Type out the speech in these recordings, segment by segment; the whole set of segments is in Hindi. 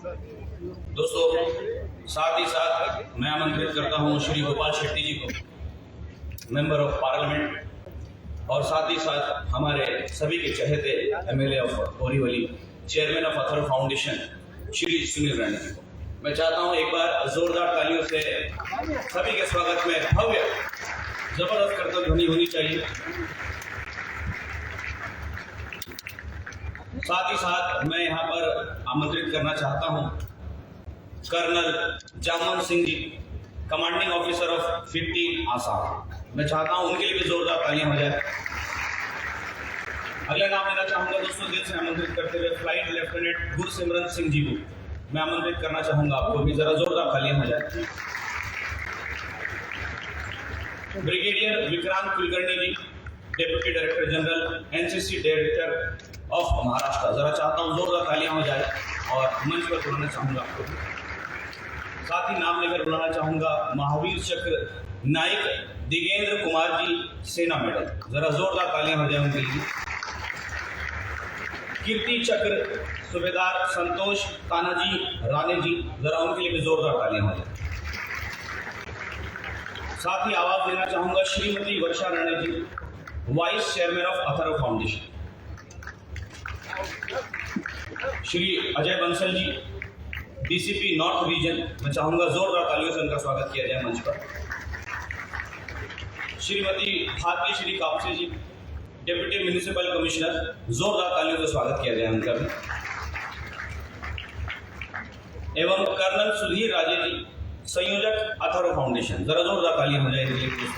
दोस्तों, साथ ही साथ मैं आमंत्रित करता हूं श्री गोपाल शेट्टी जी को, मेंबर ऑफ पार्लियामेंट, और साथ ही साथ हमारे सभी के चहेते MLA of Borivali, chairman of Atharva foundation Shri Sunil Rane ji को। मैं चाहता हूं एक बार जोरदार तालियों से सभी के स्वागत में भव्य जबरदस्त करतब ध्वनि होनी चाहिए। साथ ही साथ मैं यहाँ पर आमंत्रित करना चाहता हूँ colonel Jamwant Singh ji, commanding officer of 15 Assam. मैं चाहता हूँ उनके लिए भी जोरदार तालियां हो जाए। अगला नाम लेना चाहूंगा दोस्तों, दिल से आमंत्रित करते हुए फ्लाइट लेफ्टिनेंट गुरसिमरन सिंह जी को मैं आमंत्रित करना चाहूंगा, आपको भी जरा जोरदार तालियां हो जाए। Brigadier Vikrant Kulkarni ji, deputy director general NCC director of Maharashtra, जरा चाहता हूँ जोरदार तालियां हो जाए और मंच पर बुलाना चाहूंगा आपको। साथ ही नाम लेकर बुलाना चाहूंगा महावीर चक्र नायक दिगेंद्र कुमार जी, सेना मेडल, जरा जोरदार तालियां हो जाए उनके लिए। कीर्ति चक्र सूबेदार संतोष तानाजी राणे जी, जरा उनके लिए भी जोरदार तालियां हो जाए। साथ ही आवाज देना चाहूंगा Shrimati Varsha Rane ji, vice chairman of Atharva foundation. Shri Ajay Bansal ji, DCP north region, मैं चाहूंगा जोरदार तालियों से उनका स्वागत किया जाए मंच पर। श्रीमती भारती श्री कापसे जी, डिप्टी म्युनिसिपल कमिश्नर, जोरदार तालियों से स्वागत किया जाए उनका भी। एवं कर्नल सुधीर राजे जी, संयोजक अथर्व फाउंडेशन, जरा जोरदार तालियां हो जाए इनके लिए।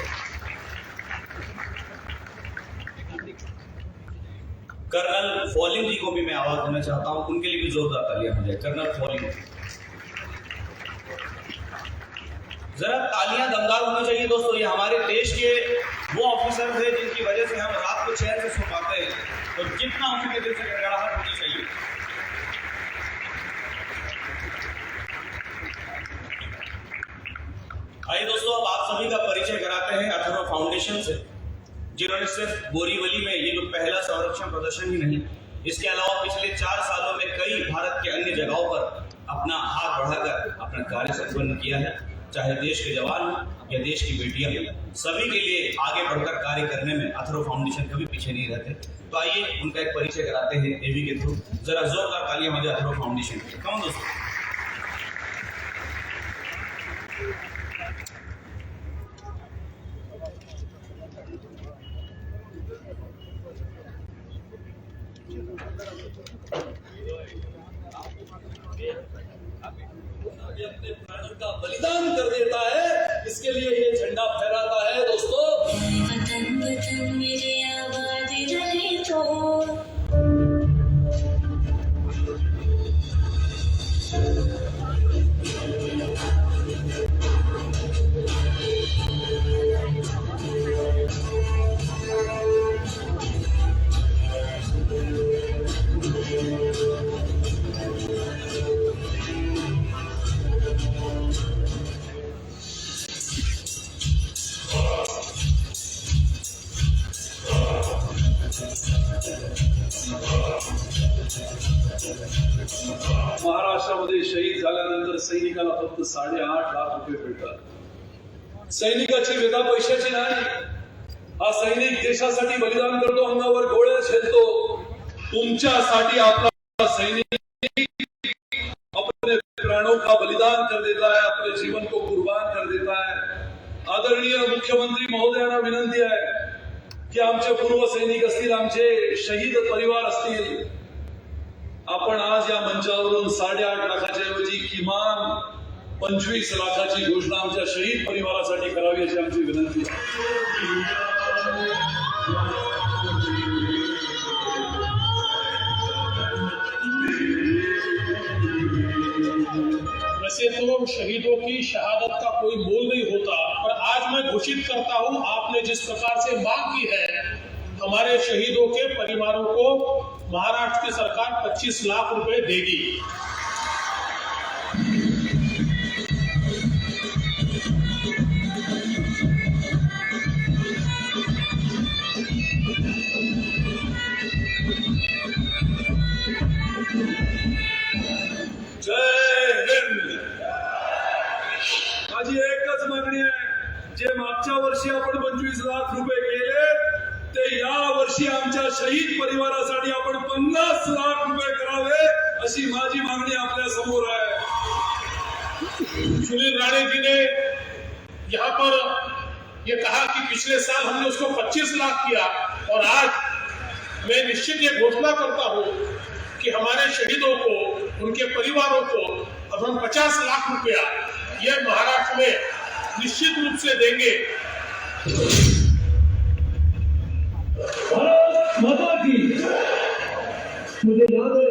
कर्नल फॉलिंग जी को भी मैं आवाज देना चाहता हूं, उनके लिए भी जोरदार तालियां हो जाए। कर्नल फॉलिंग, जरा तालियां दमदार होनी चाहिए दोस्तों। ये हमारे देश के वो ऑफिसर थे जिनकी वजह से हम रात को चैन से सो पाते हैं, तो जितना उनके दिल से गड़गड़ाहट होनी चाहिए। आइए दोस्तों, अब आप सभी का परिचय कराते हैं अथर्व फाउंडेशन से, जिन्होंने सिर्फ बोरीवली में ये जो पहला संरक्षण प्रदर्शन ही नहीं, इसके अलावा पिछले 4 सालों में कई भारत के अन्य जगहों पर अपना हाथ बढ़ाकर अपना कार्य संपन्न किया है। चाहे देश के जवान हो या देश की बेटियां हो, सभी के लिए आगे बढ़कर कार्य करने में अथर्व फाउंडेशन कभी पीछे नहीं रहते। तो आइए उनका एक परिचय कराते हैं एवी के थ्रू, जरा जोरदार तालियां हो जाए अथर्व फाउंडेशन के। कौन दोस्तों? अपने प्राणों का बलिदान कर देता है, इसके लिए ये झंडा फहराता है दोस्तों। वतन वतन मेरे आबाद रहे तो महाराष्ट्रामध्ये शहीद झाल्यानंतर सैनिकाला फक्त 8.5 लाख रुपये मिळतात। सैनिकाची व्यथा पैशाची नाही, हा सैनिक देशासाठी बलिदान करतो, अंगावर गोळे झेलतो। तुमच्यासाठी आपला सैनिक अपने प्राणों का बलिदान कर देता है, अपने जीवन को कुर्बान कर देता है। आदरणीय मुख्यमंत्री महोदयांना विनंती आहे की आमचे पूर्व सैनिक असतील, आमचे शहीद परिवार असतील, आपण आज या मंचावरून 8.5 लाखाच्या ऐवजी किमान 25 लाखाची घोषणा आमच्या शहीद परिवारासाठी करावी अशी आमची विनंती आहे। वैसे तो शहीदों की शहादत का कोई मोल नहीं होता, पर आज मैं घोषित करता हूं, आपने जिस प्रकार से मांग की है, हमारे शहीदों के परिवारों को महाराष्ट्र की सरकार 25 लाख रुपए देगी। जय जे मागच्या वर्षी आपण 25 लाख रुपये केले ते या वर्षी आमच्या शहीद परिवारासाठी आपण 50 लाख रुपये करावे अशी माझी मागणी आपल्या समोर आहे. सुनील राणे जी ने यहाँ पर ये कहा कि पिछले साल हमने उसको 25 लाख किया और आज मैं निश्चित ये घोषणा करता हूँ कि हमारे शहीदों को, उनके परिवारों को अब हम 50 लाख रुपया ये महाराष्ट्र में निश्चित रूप से देंगे. भारत माता की. मुझे याद है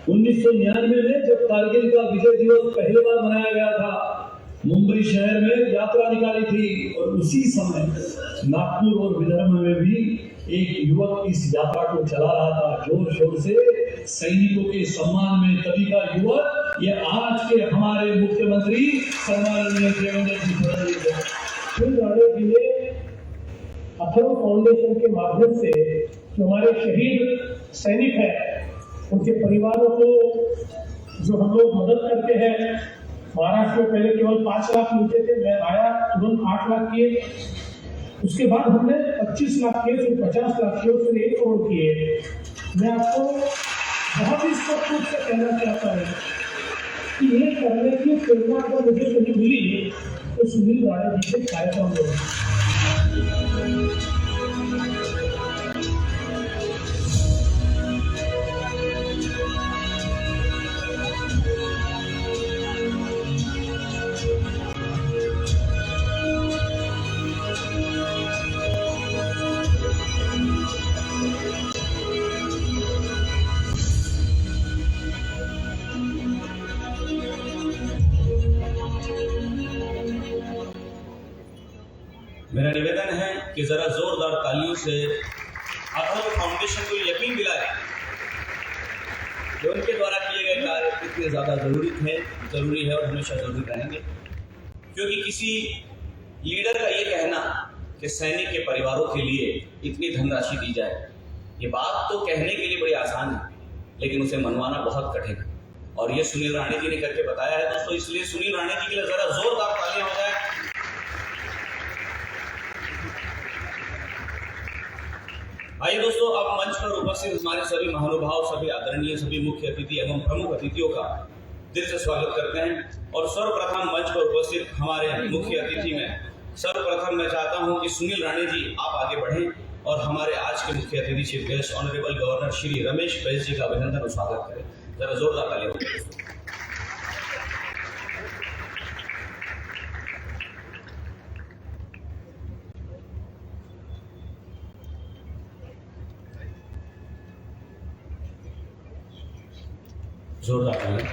1999 में जब कारगिल का विजय दिवस पहली बार मनाया गया था, मुंबई शहर में यात्रा निकाली थी और उसी समय नागपुर और विदर्भ में भी एक युवक इस यात्रा को चला रहा था जोर शोर से सैनिकों के सम्मान में. तभी का युवक ये आज के हमारे मुख्यमंत्री सम्माननीय देवेंद्र जी फडणवीस है. राणे जी ने अथर्व फाउंडेशन के माध्यम से जो हमारे शहीद सैनिक हैं उनके परिवारों को जो हम लोग मदद करते हैं, महाराष्ट्र में पहले केवल 5 लाख मिलते थे, मैं आया तुरंत 8 लाख किए, उसके बाद हमने 25 लाख किए, फिर 50 लाख किए, फिर 1 करोड़ किए. मैं आपको बहुत ही स्पष्ट रूप से कहना चाहता हूँ कि ये करने की प्रेरणा अगर मुझे कहीं मिली तो सुनील राणे जी से कार्यक्रम होगा. मेरा निवेदन है कि जरा जोरदार तालियों से अथर्व फाउंडेशन को यकीन दिलाएं कि उनके द्वारा किए गए कार्य कितने ज़्यादा जरूरी है और हमेशा जरूरी रहेंगे. क्योंकि किसी लीडर का ये कहना कि सैनिक के परिवारों के लिए इतनी धनराशि दी जाए, ये बात तो कहने के लिए बड़ी आसान है, लेकिन उसे मनवाना बहुत कठिन है. और ये सुनील राणे जी ने करके बताया है दोस्तों. इसलिए सुनील राणे जी के लिए जरा जोरदार तालियां हो जाए. आइए दोस्तों, अब मंच पर उपस्थित हमारे सभी महानुभाव, सभी आदरणीय, सभी मुख्य अतिथि एवं प्रमुख अतिथियों का दिल से स्वागत करते हैं. और सर्वप्रथम मंच पर उपस्थित हमारे मुख्य अतिथि में सर्वप्रथम मैं चाहता हूं कि सुनील राणे जी आप आगे बढ़ें और हमारे आज के मुख्य अतिथि chief guest honourable governor Shri Ramesh Bais ji का अभिनंदन और स्वागत करें. जरा जोरदार तालियां हो. जोरदार तालियां.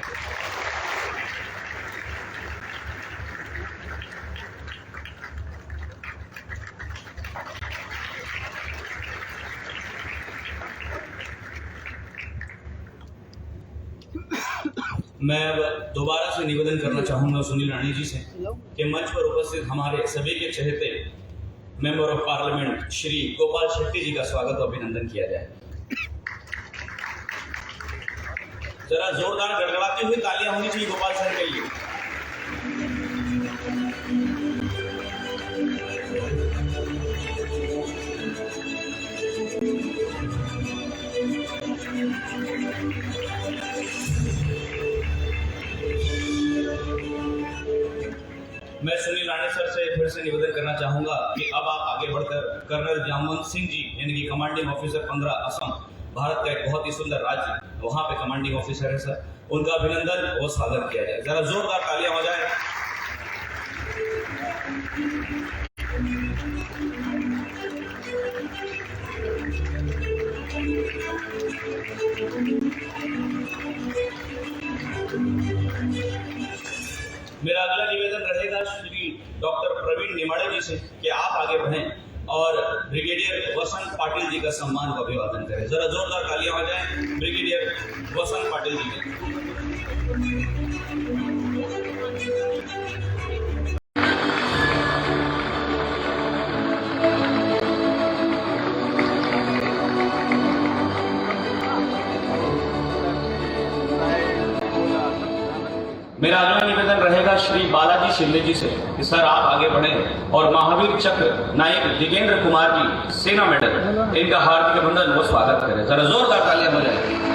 मैं अब दोबारा से निवेदन करना चाहूंगा सुनील राणे जी से कि मंच पर उपस्थित हमारे सभी के चहेते member of parliament Shri Gopal Shetty ji का स्वागत और अभिनंदन किया जाए. जरा जोरदार गड़गड़ाती हुई तालियां होनी चाहिए गोपाल सर के लिए. मैं सुनील राणे सर से फिर से निवेदन करना चाहूंगा कि अब आप आगे बढ़कर कर्नल जामवंत सिंह जी यानी कि कमांडिंग ऑफिसर 15 असम, भारत का एक बहुत ही सुंदर राज्य, वहां पे कमांडिंग ऑफिसर है सर, उनका अभिनंदन और स्वागत किया जाए. जरा जोरदार तालियां हो जाए. मेरा अगला निवेदन रहेगा श्री डॉक्टर प्रवीण निमाड़े जी से कि आप आगे बढ़ें और ब्रिगेडियर वसंत पाटिल जी का सम्मान का अभिवादन करें. जरा जोरदार तालियां हो जाए ब्रिगेडियर वसंत पाटिल जी के. मेरा अगला निवेदन रहेगा श्री बालाजी शिंदे जी से कि सर आप आगे बढ़ें और महावीर चक्र नायक दिगेंद्र कुमार जी सेना मेडल इनका हार्दिक अभिनंदन व स्वागत करें। जरा जोरदार तालियां बजाएं।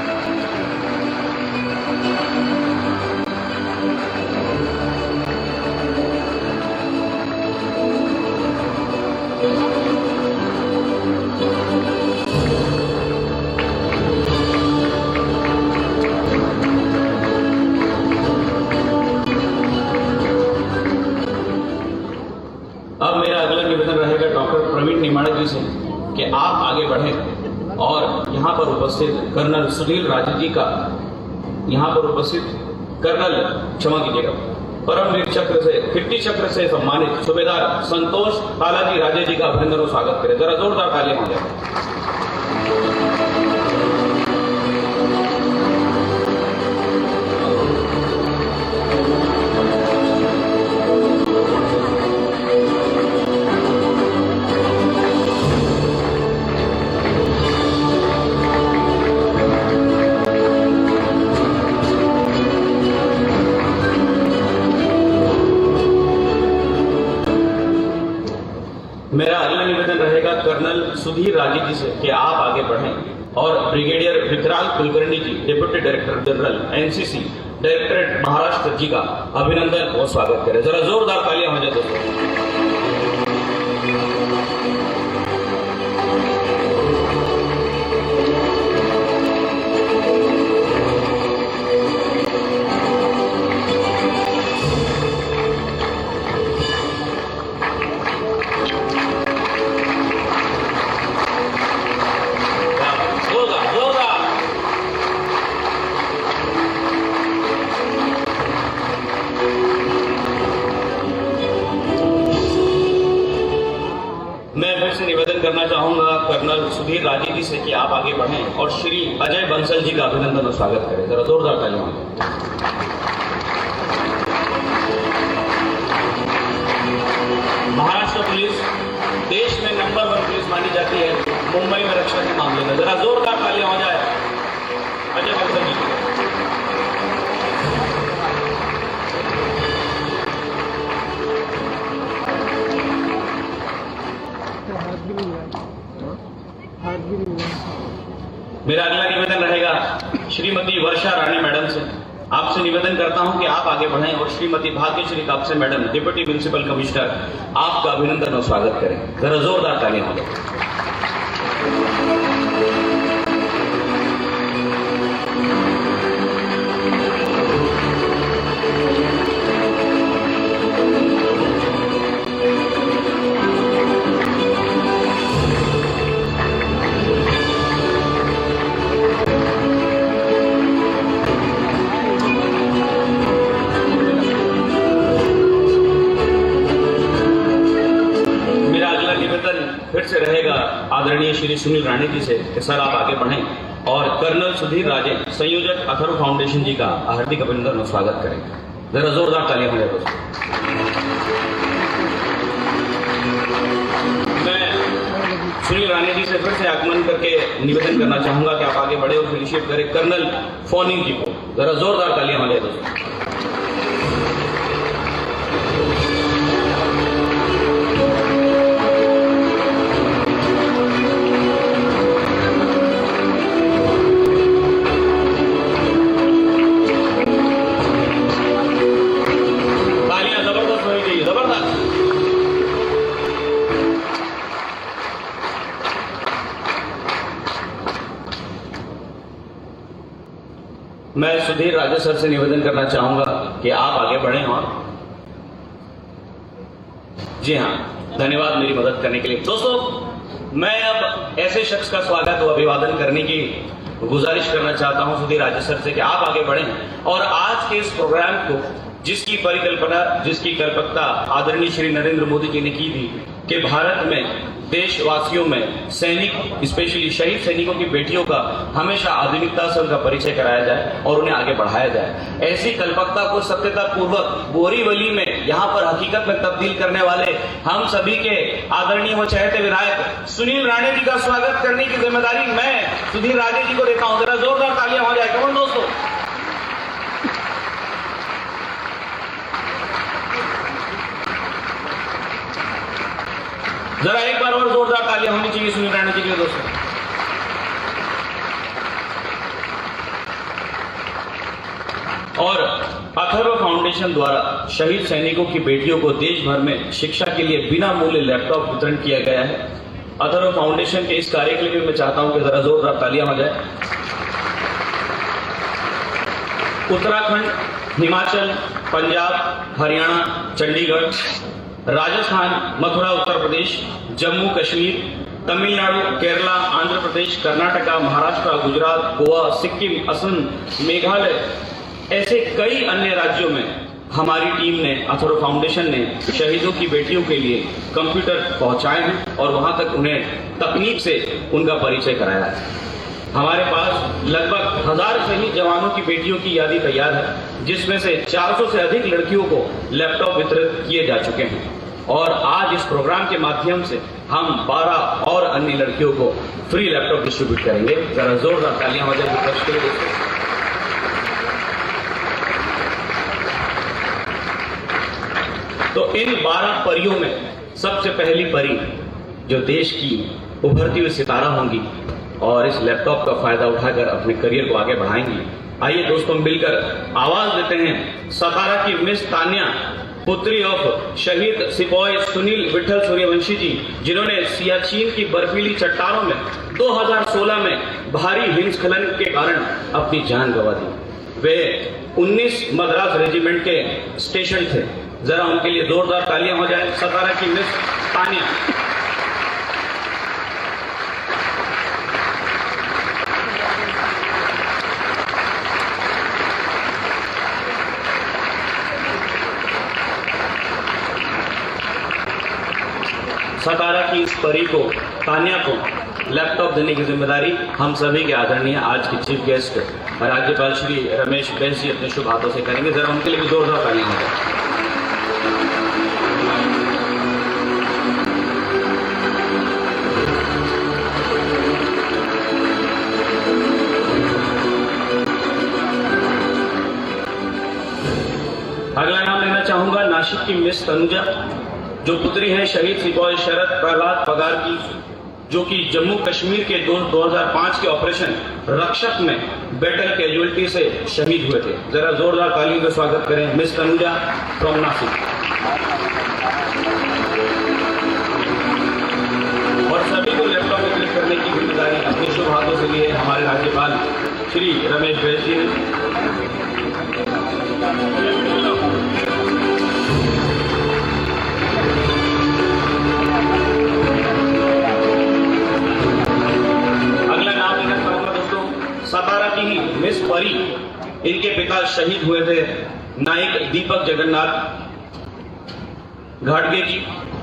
अब मेरा अगला निवेदन रहेगा डॉक्टर प्रवीण निमाड़ा जी से कि आप आगे बढ़ें और यहाँ पर उपस्थित कर्नल सुनील राजे जी का यहाँ पर उपस्थित कर्नल क्षमा कीजिएगा परमवीर चक्र से कीर्ति चक्र से सम्मानित सूबेदार संतोष बालाजी राजे जी का अभिनंदन और स्वागत करें। जरा जोरदार तालियां हो जाए। मेरा अगला निवेदन रहेगा कर्नल सुधीर राजे जी से कि आप आगे बढ़ें और brigadier Vikrant Kulkarni ji deputy director general NCC directorate Maharashtra ji का अभिनंदन और स्वागत करें। जरा जोरदार तालियां हो जाए दोस्तों। मैं फिर से निवेदन करना चाहूंगा कर्नल सुधीर राजे जी से कि आप आगे बढ़ें और श्री अजय बंसल जी का अभिनंदन और स्वागत करें। जरा जोरदार तालियां। महाराष्ट्र पुलिस देश में नंबर 1 पुलिस मानी जाती है मुंबई में रक्षा के मामले में। जरा जोरदार तालियां हो जाए अजय बंसल जी। मेरा अगला निवेदन रहेगा श्रीमती वर्षा रानी मैडम से। आपसे निवेदन करता हूं कि आप आगे बढ़ें और Shrimati Bhagyashree Kapse madam deputy municipal commissioner आपका अभिनंदन और स्वागत करें। जरा जोरदार तालियां हो जाए। फिर से रहेगा आदरणीय श्री सुनील राणे जी से कि सर आप आगे बढ़ें और कर्नल सुधीर राजे संयोजक अथर्व फाउंडेशन जी का हार्दिक अभिनंदन और स्वागत करें। जरा जोरदार तालियां हो जाए दोस्तों। मैं सुनील राणे जी से फिर से आगमन करके निवेदन करना चाहूंगा कि आप आगे बढ़े और अप्रिशिएट करें कर्नल फोनिंग जी को। जरा जोरदार तालियां हो जाए दोस्तों। मैं सुधीर राजे सर से निवेदन करना चाहूंगा कि आप आगे बढ़ें और जी हाँ, धन्यवाद मेरी मदद करने के लिए। दोस्तों, मैं अब ऐसे शख्स का स्वागत व अभिवादन करने की गुजारिश करना चाहता हूं सुधीर राजे सर से कि आप आगे बढ़ें और आज के इस प्रोग्राम को जिसकी परिकल्पना, जिसकी कल्पना आदरणीय श्री नरेंद्र मोदी जी ने की थी कि भारत में देशवासियों में सैनिक, स्पेशली शहीद सैनिकों की बेटियों का हमेशा आधुनिकता से उनका परिचय कराया जाए और उन्हें आगे बढ़ाया जाए। ऐसी कल्पकता को सत्यता पूर्वक बोरीवली में यहाँ पर हकीकत में तब्दील करने वाले हम सभी के आदरणीय व चहेते विधायक सुनील राणे जी का स्वागत करने की जिम्मेदारी मैं सुधीर राजे जी को देता हूँ। जरा जोरदार तालियां हो जाए। कौन दोस्तों, जरा एक बार और जोरदार तालियां होनी चाहिए सुनील राणा जी के लिए दोस्तों। और अथर्व फाउंडेशन द्वारा शहीद सैनिकों की बेटियों को देश भर में शिक्षा के लिए बिना मूल्य लैपटॉप वितरण किया गया है। अथर्व फाउंडेशन के इस कार्य के लिए भी मैं चाहता हूं कि जरा जोरदार तालियां हो जाए। उत्तराखंड, हिमाचल, पंजाब, हरियाणा, चंडीगढ़, राजस्थान, मथुरा उत्तर प्रदेश, जम्मू कश्मीर, तमिलनाडु, केरला, आंध्र प्रदेश, कर्नाटका, महाराष्ट्र, गुजरात, गोवा, सिक्किम, असम, मेघालय, ऐसे कई अन्य राज्यों में हमारी टीम ने, अथर्व फाउंडेशन ने शहीदों की बेटियों के लिए कंप्यूटर पहुंचाए हैं और वहां तक उन्हें तकनीक से उनका परिचय कराया है। हमारे पास लगभग 1000 शहीद जवानों की बेटियों की यादी तैयार है, जिसमें से 400 से अधिक लड़कियों को लैपटॉप वितरित किए जा चुके हैं और आज इस प्रोग्राम के माध्यम से हम 12 और अन्य लड़कियों को फ्री लैपटॉप डिस्ट्रीब्यूट करेंगे। जरा जोरदार तालियां हो जाए विपक्ष के लिए दोस्तों। तो इन 12 परियों में सबसे पहली परी जो देश की उभरती हुई सितारा होंगी और इस लैपटॉप का फायदा उठाकर अपने करियर को आगे बढ़ाएंगी। आइए दोस्तों मिलकर आवाज देते हैं सतारा की मिस तान्या, पुत्री ऑफ शहीद सिपाही सुनील विठल सूर्यवंशी जी, जिन्होंने सियाचिन की बर्फीली चट्टानों में 2016 में भारी हिमस्खलन के कारण अपनी जान गंवा दी। वे 19 मद्रास रेजिमेंट के स्टेशन थे। जरा उनके लिए जोरदार तालियां हो जाए। सतारा की मिस तान्या। सतारा की इस परी को, तान्या को लैपटॉप देने की जिम्मेदारी हम सभी के आदरणीय आज के चीफ गेस्ट राज्यपाल श्री रमेश बैस जी अपने शुभ हाथों से करेंगे। जरा उनके लिए भी जोरदार तालियां हो जाए। अगला नाम लेना चाहूंगा नासिक की मिस तनुजा, जो पुत्री है शहीद सिपाही शरद प्रहलाद पगार की, जो कि जम्मू कश्मीर के 2005 के ऑपरेशन रक्षक में बैटल कैजुअलिटी से शहीद हुए थे। जरा जोरदार तालियों का स्वागत करें मिस तनुजा फ्रॉम नासिक। और सभी को लैपटॉप वितरित करने की जिम्मेदारी अपने शुभ हाथों से लिए हमारे राज्यपाल श्री रमेश बैस जी ने। सतारा की ही मिस परी, इनके पिता शहीद हुए थे नायक दीपक जगन्नाथ घाटगे जी।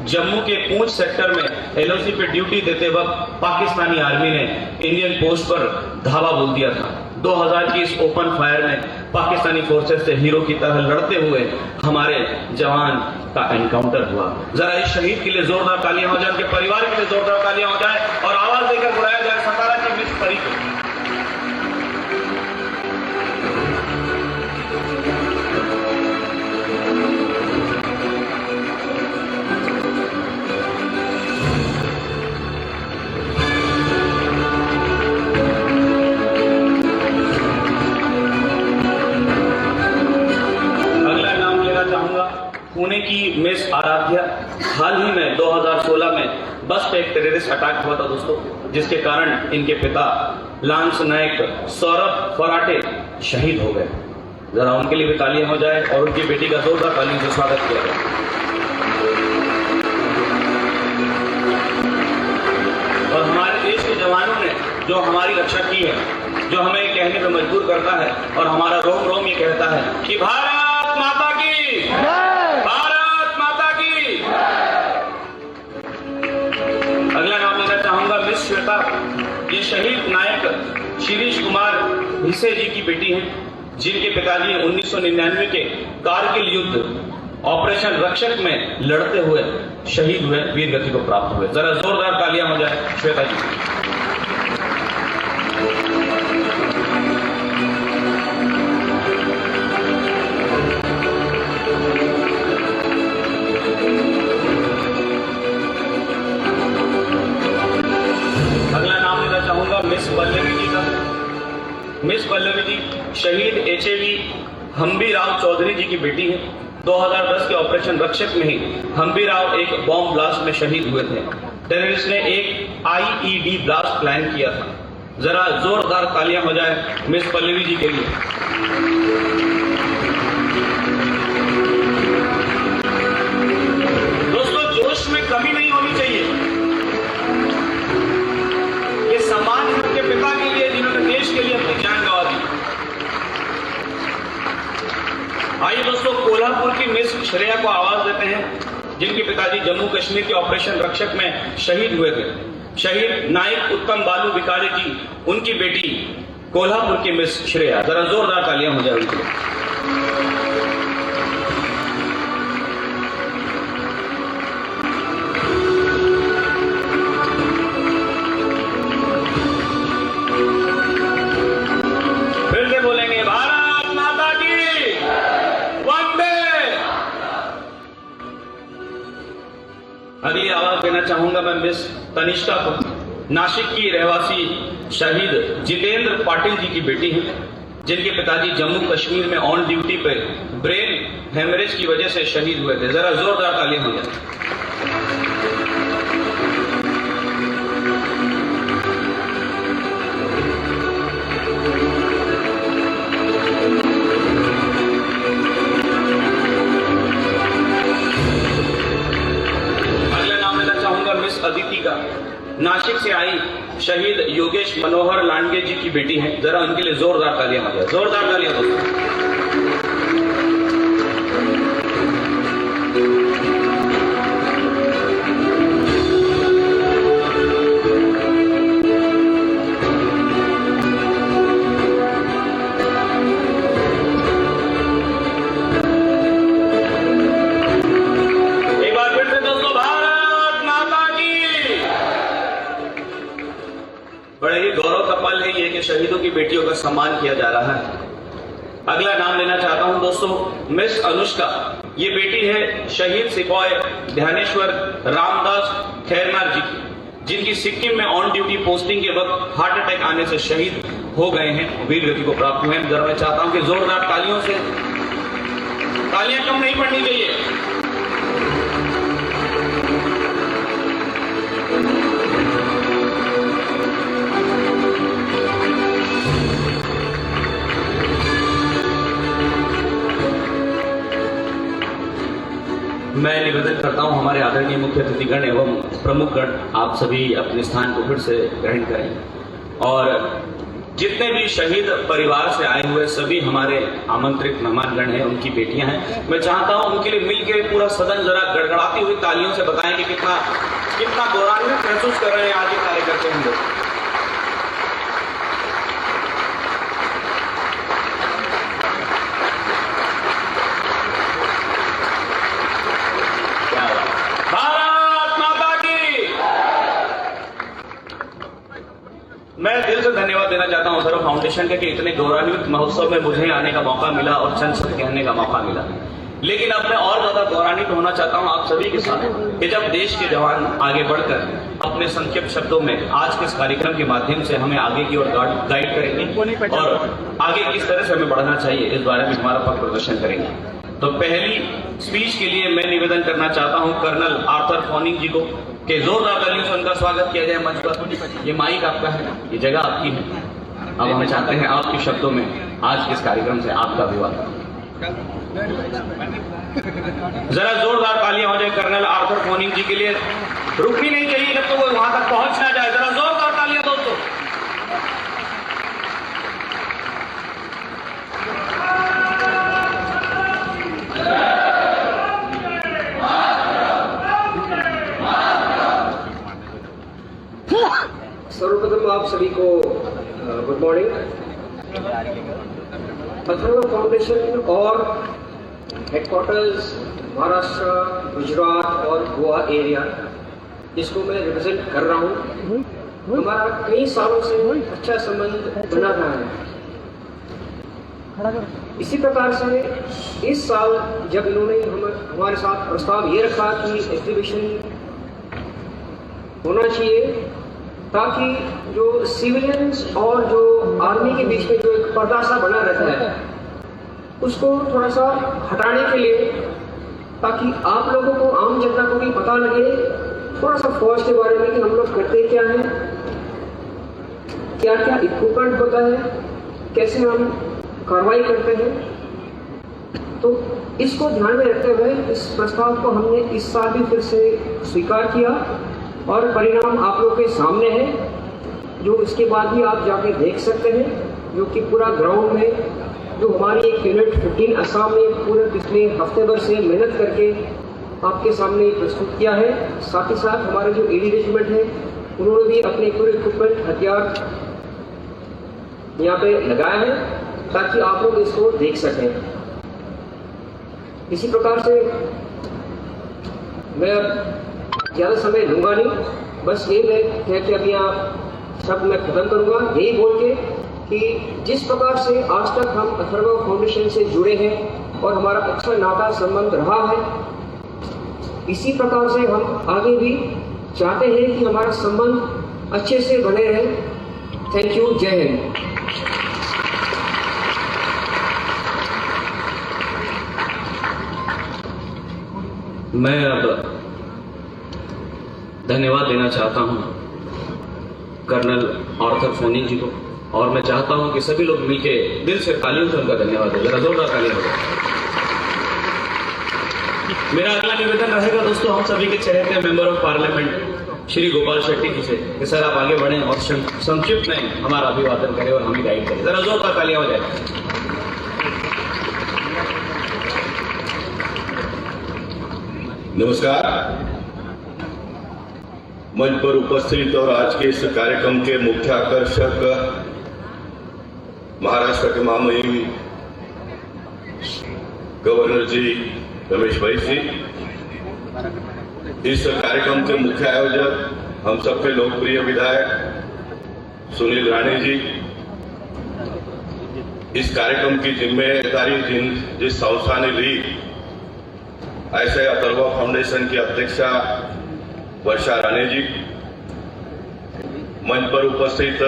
जम्मू के पूंछ सेक्टर में एलओसी पे ड्यूटी देते वक्त पाकिस्तानी आर्मी ने इंडियन पोस्ट पर धावा बोल दिया था। 2000 की इस ओपन फायर में पाकिस्तानी फोर्सेस से हीरो की तरह लड़ते हुए हमारे जवान का एनकाउंटर हुआ। जरा इस शहीद के लिए जोरदार तालियां हो जाए, उनके परिवार के लिए जोरदार तालियां हो जाए और आवाज देकर बुलाया जाए सतारा की मिस परी को। पुणे की मिस आराध्या, हाल ही में 2016 में बस पे एक टेररिस्ट अटैक हुआ था दोस्तों, जिसके कारण इनके पिता लांस नायक सौरभ फराटे शहीद हो गए। जरा उनके लिए भी तालियां हो जाए और उनकी बेटी का जोरदार तालियों से स्वागत किया जाए। और हमारे देश के जवानों ने जो हमारी रक्षा की है, जो हमें कहने पर मजबूर करता है और हमारा रोम रोम ये कहता है कि भारत माता की, भारत माता की। अगला नाम लेना चाहूंगा मिस श्वेता। ये शहीद नायक शिरीष कुमार भिसे जी की बेटी हैं, जिनके पिताजी 1999 के कारगिल युद्ध ऑपरेशन रक्षक में लड़ते हुए शहीद हुए, वीर गति को प्राप्त हुए। जरा जोरदार तालियां हो जाए श्वेता जी। हम्बी राव चौधरी जी की बेटी है। 2010 के ऑपरेशन रक्षक में ही हम्बी राव एक बॉम्ब ब्लास्ट में शहीद हुए थे। टेररिस्ट ने एक आईईडी ब्लास्ट प्लान किया था। जरा जोरदार तालियां हो जाए मिस पल्लवी जी के लिए। दोस्तों, जोश में कमी नहीं होनी चाहिए। ये सम्मान उनके पिता के लिए जिन्होंने देश के लिए अपनी जान गंवा दी। आइए दोस्तों, कोल्हापुर की मिस श्रेया को आवाज देते हैं, जिनके पिताजी जम्मू कश्मीर के ऑपरेशन रक्षक में शहीद हुए थे। शहीद नायक उत्तम बालू बिकारे जी, उनकी बेटी कोल्हापुर की मिस श्रेया। जरा जोरदार तालियां हो जाए उनके लिए। फिर से बोलेंगे, भारत माता की वंदे। अगली आवाज देना चाहूंगा मैं मिस तनिष्का को। नासिक की रहवासी शहीद जितेंद्र पाटिल जी की बेटी हैं, जिनके पिताजी जम्मू कश्मीर में ऑन ड्यूटी पे ब्रेन हेमरेज की वजह से शहीद हुए थे। जरा जोरदार तालियां हो जाए। अगला नाम लेना चाहूंगा मिस अदिति का। नासिक से आई शहीद योगेश मनोहर लांडगे जी की बेटी हैं। जरा उनके लिए जोरदार तालियां हो जाए। जोरदार तालियां दोस्तों। एक बार फिर से दोस्तों, भारत माता की। बड़े ही गौरव का पल है ये कि शहीदों की बेटियों का सम्मान किया जा रहा है। अगला नाम लेना चाहता हूं दोस्तों, मिस अनुष्का। ये बेटी है शहीद सिपाही ध्यानेश्वर रामदास खैरमार जी की, जिनकी सिक्किम में ऑन ड्यूटी पोस्टिंग के वक्त हार्ट अटैक आने से शहीद हो गए हैं, वीर गति को प्राप्त हुए हैं। जरा मैं चाहता हूं कि जोरदार तालियों से, तालियां कम नहीं पड़नी चाहिए। मैं निवेदन करता हूं हमारे आदरणीय मुख्य अतिथिगण एवं प्रमुखगण, आप सभी अपने स्थान को फिर से ग्रहण करें। और जितने भी शहीद परिवार से आए हुए सभी हमारे आमंत्रित मेहमानगण हैं, उनकी बेटियां हैं, मैं चाहता हूं उनके लिए मिलकर पूरा सदन जरा गड़गड़ाती हुई तालियों से बताएं कि कितना गौरवान्वित महसूस कर रहे हैं आज ये कार्यकर्ता हम लोग। मैं दिल से धन्यवाद देना चाहता हूं सर्व फाउंडेशन के कि इतने गौरवान्वित महोत्सव में मुझे आने का मौका मिला और चंद शब्द कहने का मौका मिला। लेकिन अब मैं और ज्यादा गौरवान्वित होना चाहता हूं आप सभी के साथ कि जब देश के जवान आगे बढ़कर अपने संक्षिप्त शब्दों में आज के इस कार्यक्रम के माध्यम से हमें आगे की ओर गाइड करेंगे और आगे किस तरह से हमें बढ़ना चाहिए इस बारे में हमारा पथ प्रदर्शन करेंगे। तो पहली स्पीच के लिए मैं निवेदन करना चाहता हूं कर्नल आर्थर फॉनिंग जी को कि जोरदार तालियों से उनका स्वागत किया जाए मंच पर। ये माइक आपका है, ये जगह आपकी है। अब हम चाहते हैं आपके शब्दों में आज के इस कार्यक्रम से आपका अभिवादन। जरा जोरदार तालियां हो जाए कर्नल आर्थर फॉनिंग जी के लिए। रुकनी नहीं चाहिए जब तक वो वहां तक पहुंच ना जाए। जरा जोरदार तालियां दोस्तों। सर्वप्रथम आप सभी को गुड मॉर्निंग। अथर्व फाउंडेशन और हेडक्वार्टर्स महाराष्ट्र, गुजरात और गोवा एरिया, जिसको मैं रिप्रेजेंट कर रहा हूँ, हमारा कई सालों से अच्छा संबंध बना रहा है। इसी प्रकार से इस साल जब इन्होंने हमारे साथ प्रस्ताव ये रखा कि एग्जीबिशन होना चाहिए ताकि जो सिविलियंस और जो आर्मी के बीच में जो एक पर्दा सा बना रहता है उसको थोड़ा सा हटाने के लिए, ताकि आप लोगों को, आम जनता को भी पता लगे थोड़ा सा फौज के बारे में कि हम लोग करते क्या हैं, क्या क्या इक्विपमेंट होता है, कैसे हम कार्रवाई करते हैं। तो इसको ध्यान में रखते हुए इस प्रस्ताव को हमने इस साल भी फिर से स्वीकार किया और परिणाम आप लोगों के सामने है, जो इसके बाद भी आप जाके देख सकते हैं, जो कि पूरा ग्राउंड में जो हमारी एक यूनिट 15 असम में पूरे पिछले हफ्ते भर से मेहनत करके आपके सामने प्रस्तुत किया है। साथ ही साथ हमारे जो एडी रेजिमेंट है उन्होंने भी अपने पूरे इक्विपमेंट, हथियार यहाँ पे लगाया है ताकि आप लोग इसको देख सकें। इसी प्रकार से मैं ज़्यादा समय लूँगा नहीं, बस ये मैं कह के अभी आप सब मैं खत्म करूँगा यही बोल के कि जिस प्रकार से आज तक हम अथर्वा फाउंडेशन से जुड़े हैं और हमारा अच्छा नाता संबंध रहा है, इसी प्रकार से हम आगे भी चाहते हैं कि हमारा संबंध अच्छे से बने रहे। थैंक यू, जय हिंद। मैं अब धन्यवाद देना चाहता हूं कर्नल आर्थर फोनी जी को, और मैं चाहता हूं कि सभी लोग मिलके दिल से तालियों से उनका धन्यवाद दें। जरा जोरदार तालियां हो। मेरा अगला निवेदन रहेगा दोस्तों हम सभी के चहेते member of parliament Shri Gopal Shetty ji से कि सर आप आगे बढ़ें और संक्षिप्त में हमारा अभिवादन करें और हमें गाइड करें। जरा जोरदार तालियां हो जाए। नमस्कार। मंच पर उपस्थित और आज के इस कार्यक्रम के मुख्य आकर्षक महाराष्ट्र के महामहिम गवर्नर जी रमेश भाई जी, इस कार्यक्रम के मुख्य आयोजक हम सबके लोकप्रिय विधायक सुनील राणे जी, इस कार्यक्रम की जिम्मेदारी जिस संस्था ने ली ऐसे अथर्वा फाउंडेशन की अध्यक्षा वर्षा राणे जी, मंच पर उपस्थित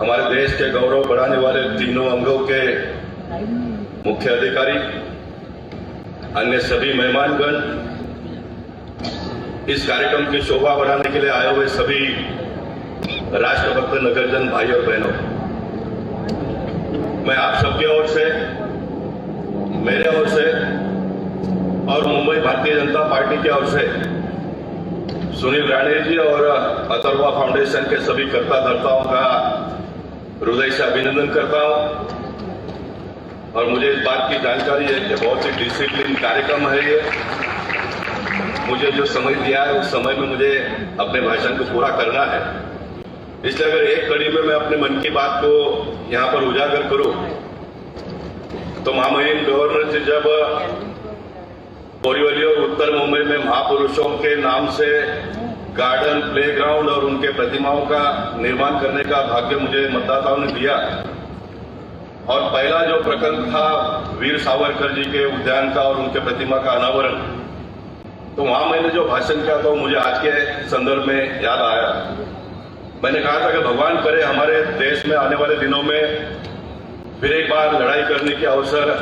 हमारे देश के गौरव बढ़ाने वाले तीनों अंगों के मुख्य अधिकारी, अन्य सभी मेहमानगण, इस कार्यक्रम की शोभा बढ़ाने के लिए आए हुए सभी राष्ट्रभक्त नगरजन भाई और बहनों, मैं आप सबकी ओर से, मेरे ओर से और मुंबई भारतीय जनता पार्टी की ओर से सुनील राणे जी और अथर्वा फाउंडेशन के सभी कर्ता धर्ताओं का हृदय से अभिनंदन करता हूं। और मुझे इस बात की जानकारी है कि बहुत ही डिसिप्लिन कार्यक्रम है ये। मुझे जो समय दिया है उस समय में मुझे अपने भाषण को पूरा करना है, इसलिए अगर एक कड़ी में मैं अपने मन की बात को यहाँ पर उजागर करूं तो महामहिम गवर्नर जी जब बोरीवली और उत्तर मुंबई में महापुरुषों के नाम से गार्डन, प्लेग्राउंड और उनके प्रतिमाओं का निर्माण करने का भाग्य मुझे मतदाताओं ने दिया, और पहला जो प्रकल्प था वीर सावरकर जी के उद्यान का और उनके प्रतिमा का अनावरण, तो वहां मैंने जो भाषण किया था वो मुझे आज के संदर्भ में याद आया। मैंने कहा था कि भगवान करे हमारे देश में आने वाले दिनों में फिर एक बार लड़ाई करने के अवसर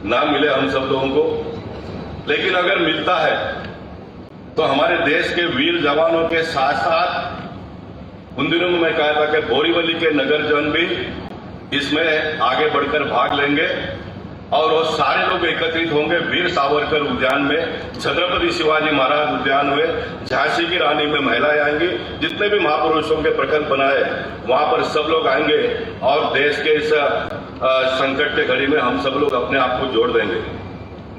ना मिले हम सब लोगों को, लेकिन अगर मिलता है तो हमारे देश के वीर जवानों के साथ साथ उन दिनों में मैं कहा था कि बोरीवली के नगरजन भी इसमें आगे बढ़कर भाग लेंगे और वो सारे लोग एकत्रित होंगे वीर सावरकर उद्यान में, छत्रपति शिवाजी महाराज उद्यान में, झांसी की रानी में महिलाएं आएंगी, जितने भी महापुरुषों के प्रकल्प बनाए वहां पर सब लोग आएंगे और देश के इस संकट के घड़ी में हम सब लोग अपने आप को जोड़ देंगे।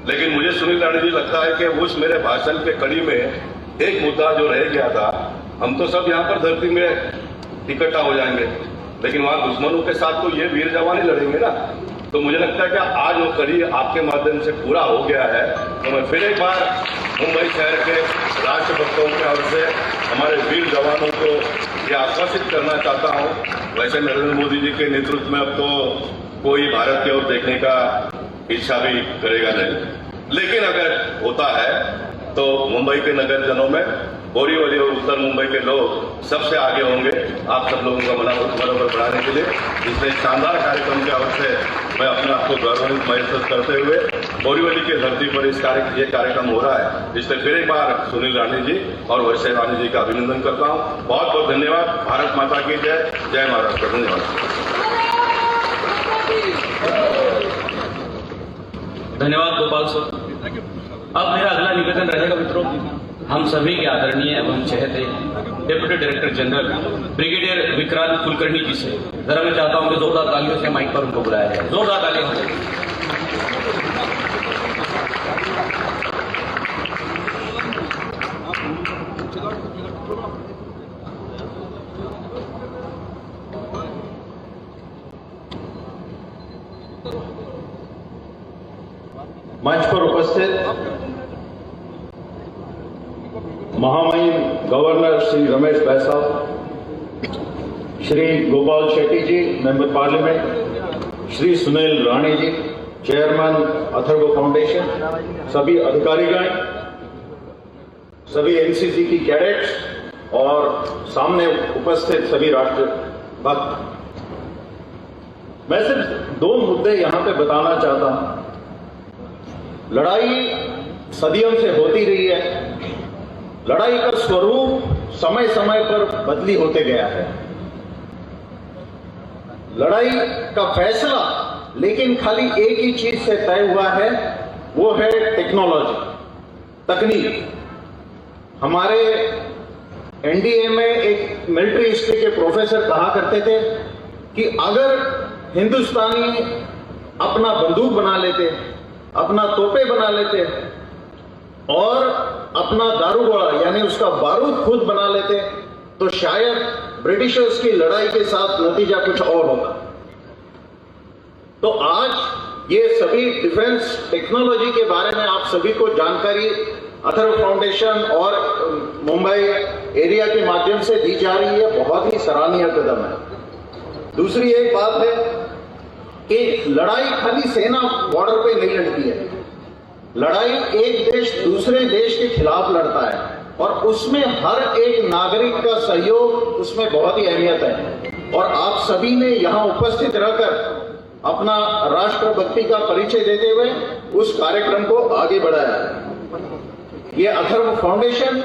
लेकिन मुझे सुनील राणे जी लगता है कि उस मेरे भाषण के कड़ी में एक मुद्दा जो रह गया था, हम तो सब यहाँ पर धरती में इकट्ठा हो जाएंगे, लेकिन वहां दुश्मनों के साथ तो ये वीर जवान ही लड़ेंगे ना। तो मुझे लगता है कि आज वो कड़ी आपके माध्यम से पूरा हो गया है। तो मैं फिर एक बार मुंबई शहर के राष्ट्रभक्तों की ओर से हमारे वीर जवानों को ये आश्वासित करना चाहता हूँ। वैसे नरेंद्र मोदी जी के नेतृत्व में अब तो कोई भारत की ओर देखने का इच्छा भी करेगा नहीं, लेकिन अगर होता है तो मुंबई के नगरजनों में बोरीवली और उत्तर मुंबई के लोग सबसे आगे होंगे आप सब लोगों का मनोबल बढ़ाने के लिए। इसलिए शानदार कार्यक्रम के अवसर से मैं अपने आप को गौरवान्वित महसूस करते हुए बोरीवली की धरती पर ये कार्यक्रम हो रहा है, इसलिए फिर एक बार सुनील राणे जी और वैसे राणे जी का अभिनंदन करता हूँ। बहुत बहुत धन्यवाद। भारत माता की जय। जय महाराष्ट्र। धन्यवाद। धन्यवाद गोपाल सर। अब मेरा अगला निवेदन रहेगा मित्रों, हम सभी के आदरणीय एवं चहेते deputy director general brigadier Vikrant Kulkarni ji से जरा मैं चाहता हूं कि जोरदार तालियों से माइक पर उनको बुलाया जाए। जोरदार तालियां हो। मंच पर उपस्थित महामहिम गवर्नर श्री रमेश बैसा, श्री गोपाल शेट्टी जी मेंबर पार्लियामेंट, श्री सुनील राणे जी चेयरमैन अथर्व फाउंडेशन, सभी अधिकारीगण, सभी एनसीसी की कैडेट्स और सामने उपस्थित सभी राष्ट्रभक्त, मैं सिर्फ दो मुद्दे यहां पे बताना चाहता हूं। लड़ाई सदियों से होती रही है, लड़ाई का स्वरूप समय समय पर बदली होते गया है। लड़ाई का फैसला लेकिन खाली एक ही चीज से तय हुआ है, वो है टेक्नोलॉजी, तकनीक। हमारे एनडीए में एक मिलिट्री हिस्ट्री के प्रोफेसर कहा करते थे कि अगर हिंदुस्तानी अपना बंदूक बना लेते, अपना तोपे बना लेते और अपना दारूगोला यानी उसका बारूद खुद बना लेते, तो शायद ब्रिटिशर्स की लड़ाई के साथ नतीजा कुछ और होता। तो आज ये सभी डिफेंस टेक्नोलॉजी के बारे में आप सभी को जानकारी अथर्व फाउंडेशन और मुंबई एरिया के माध्यम से दी जा रही है, बहुत ही सराहनीय कदम है। दूसरी एक बात है कि लड़ाई खाली सेना बॉर्डर पे नहीं लड़ती है, लड़ाई एक देश दूसरे देश के खिलाफ लड़ता है और उसमें हर एक नागरिक का सहयोग उसमें बहुत ही अहमियत है। और आप सभी ने यहाँ उपस्थित रहकर अपना राष्ट्रभक्ति का परिचय देते हुए उस कार्यक्रम को आगे बढ़ाया। ये अथर्व फाउंडेशन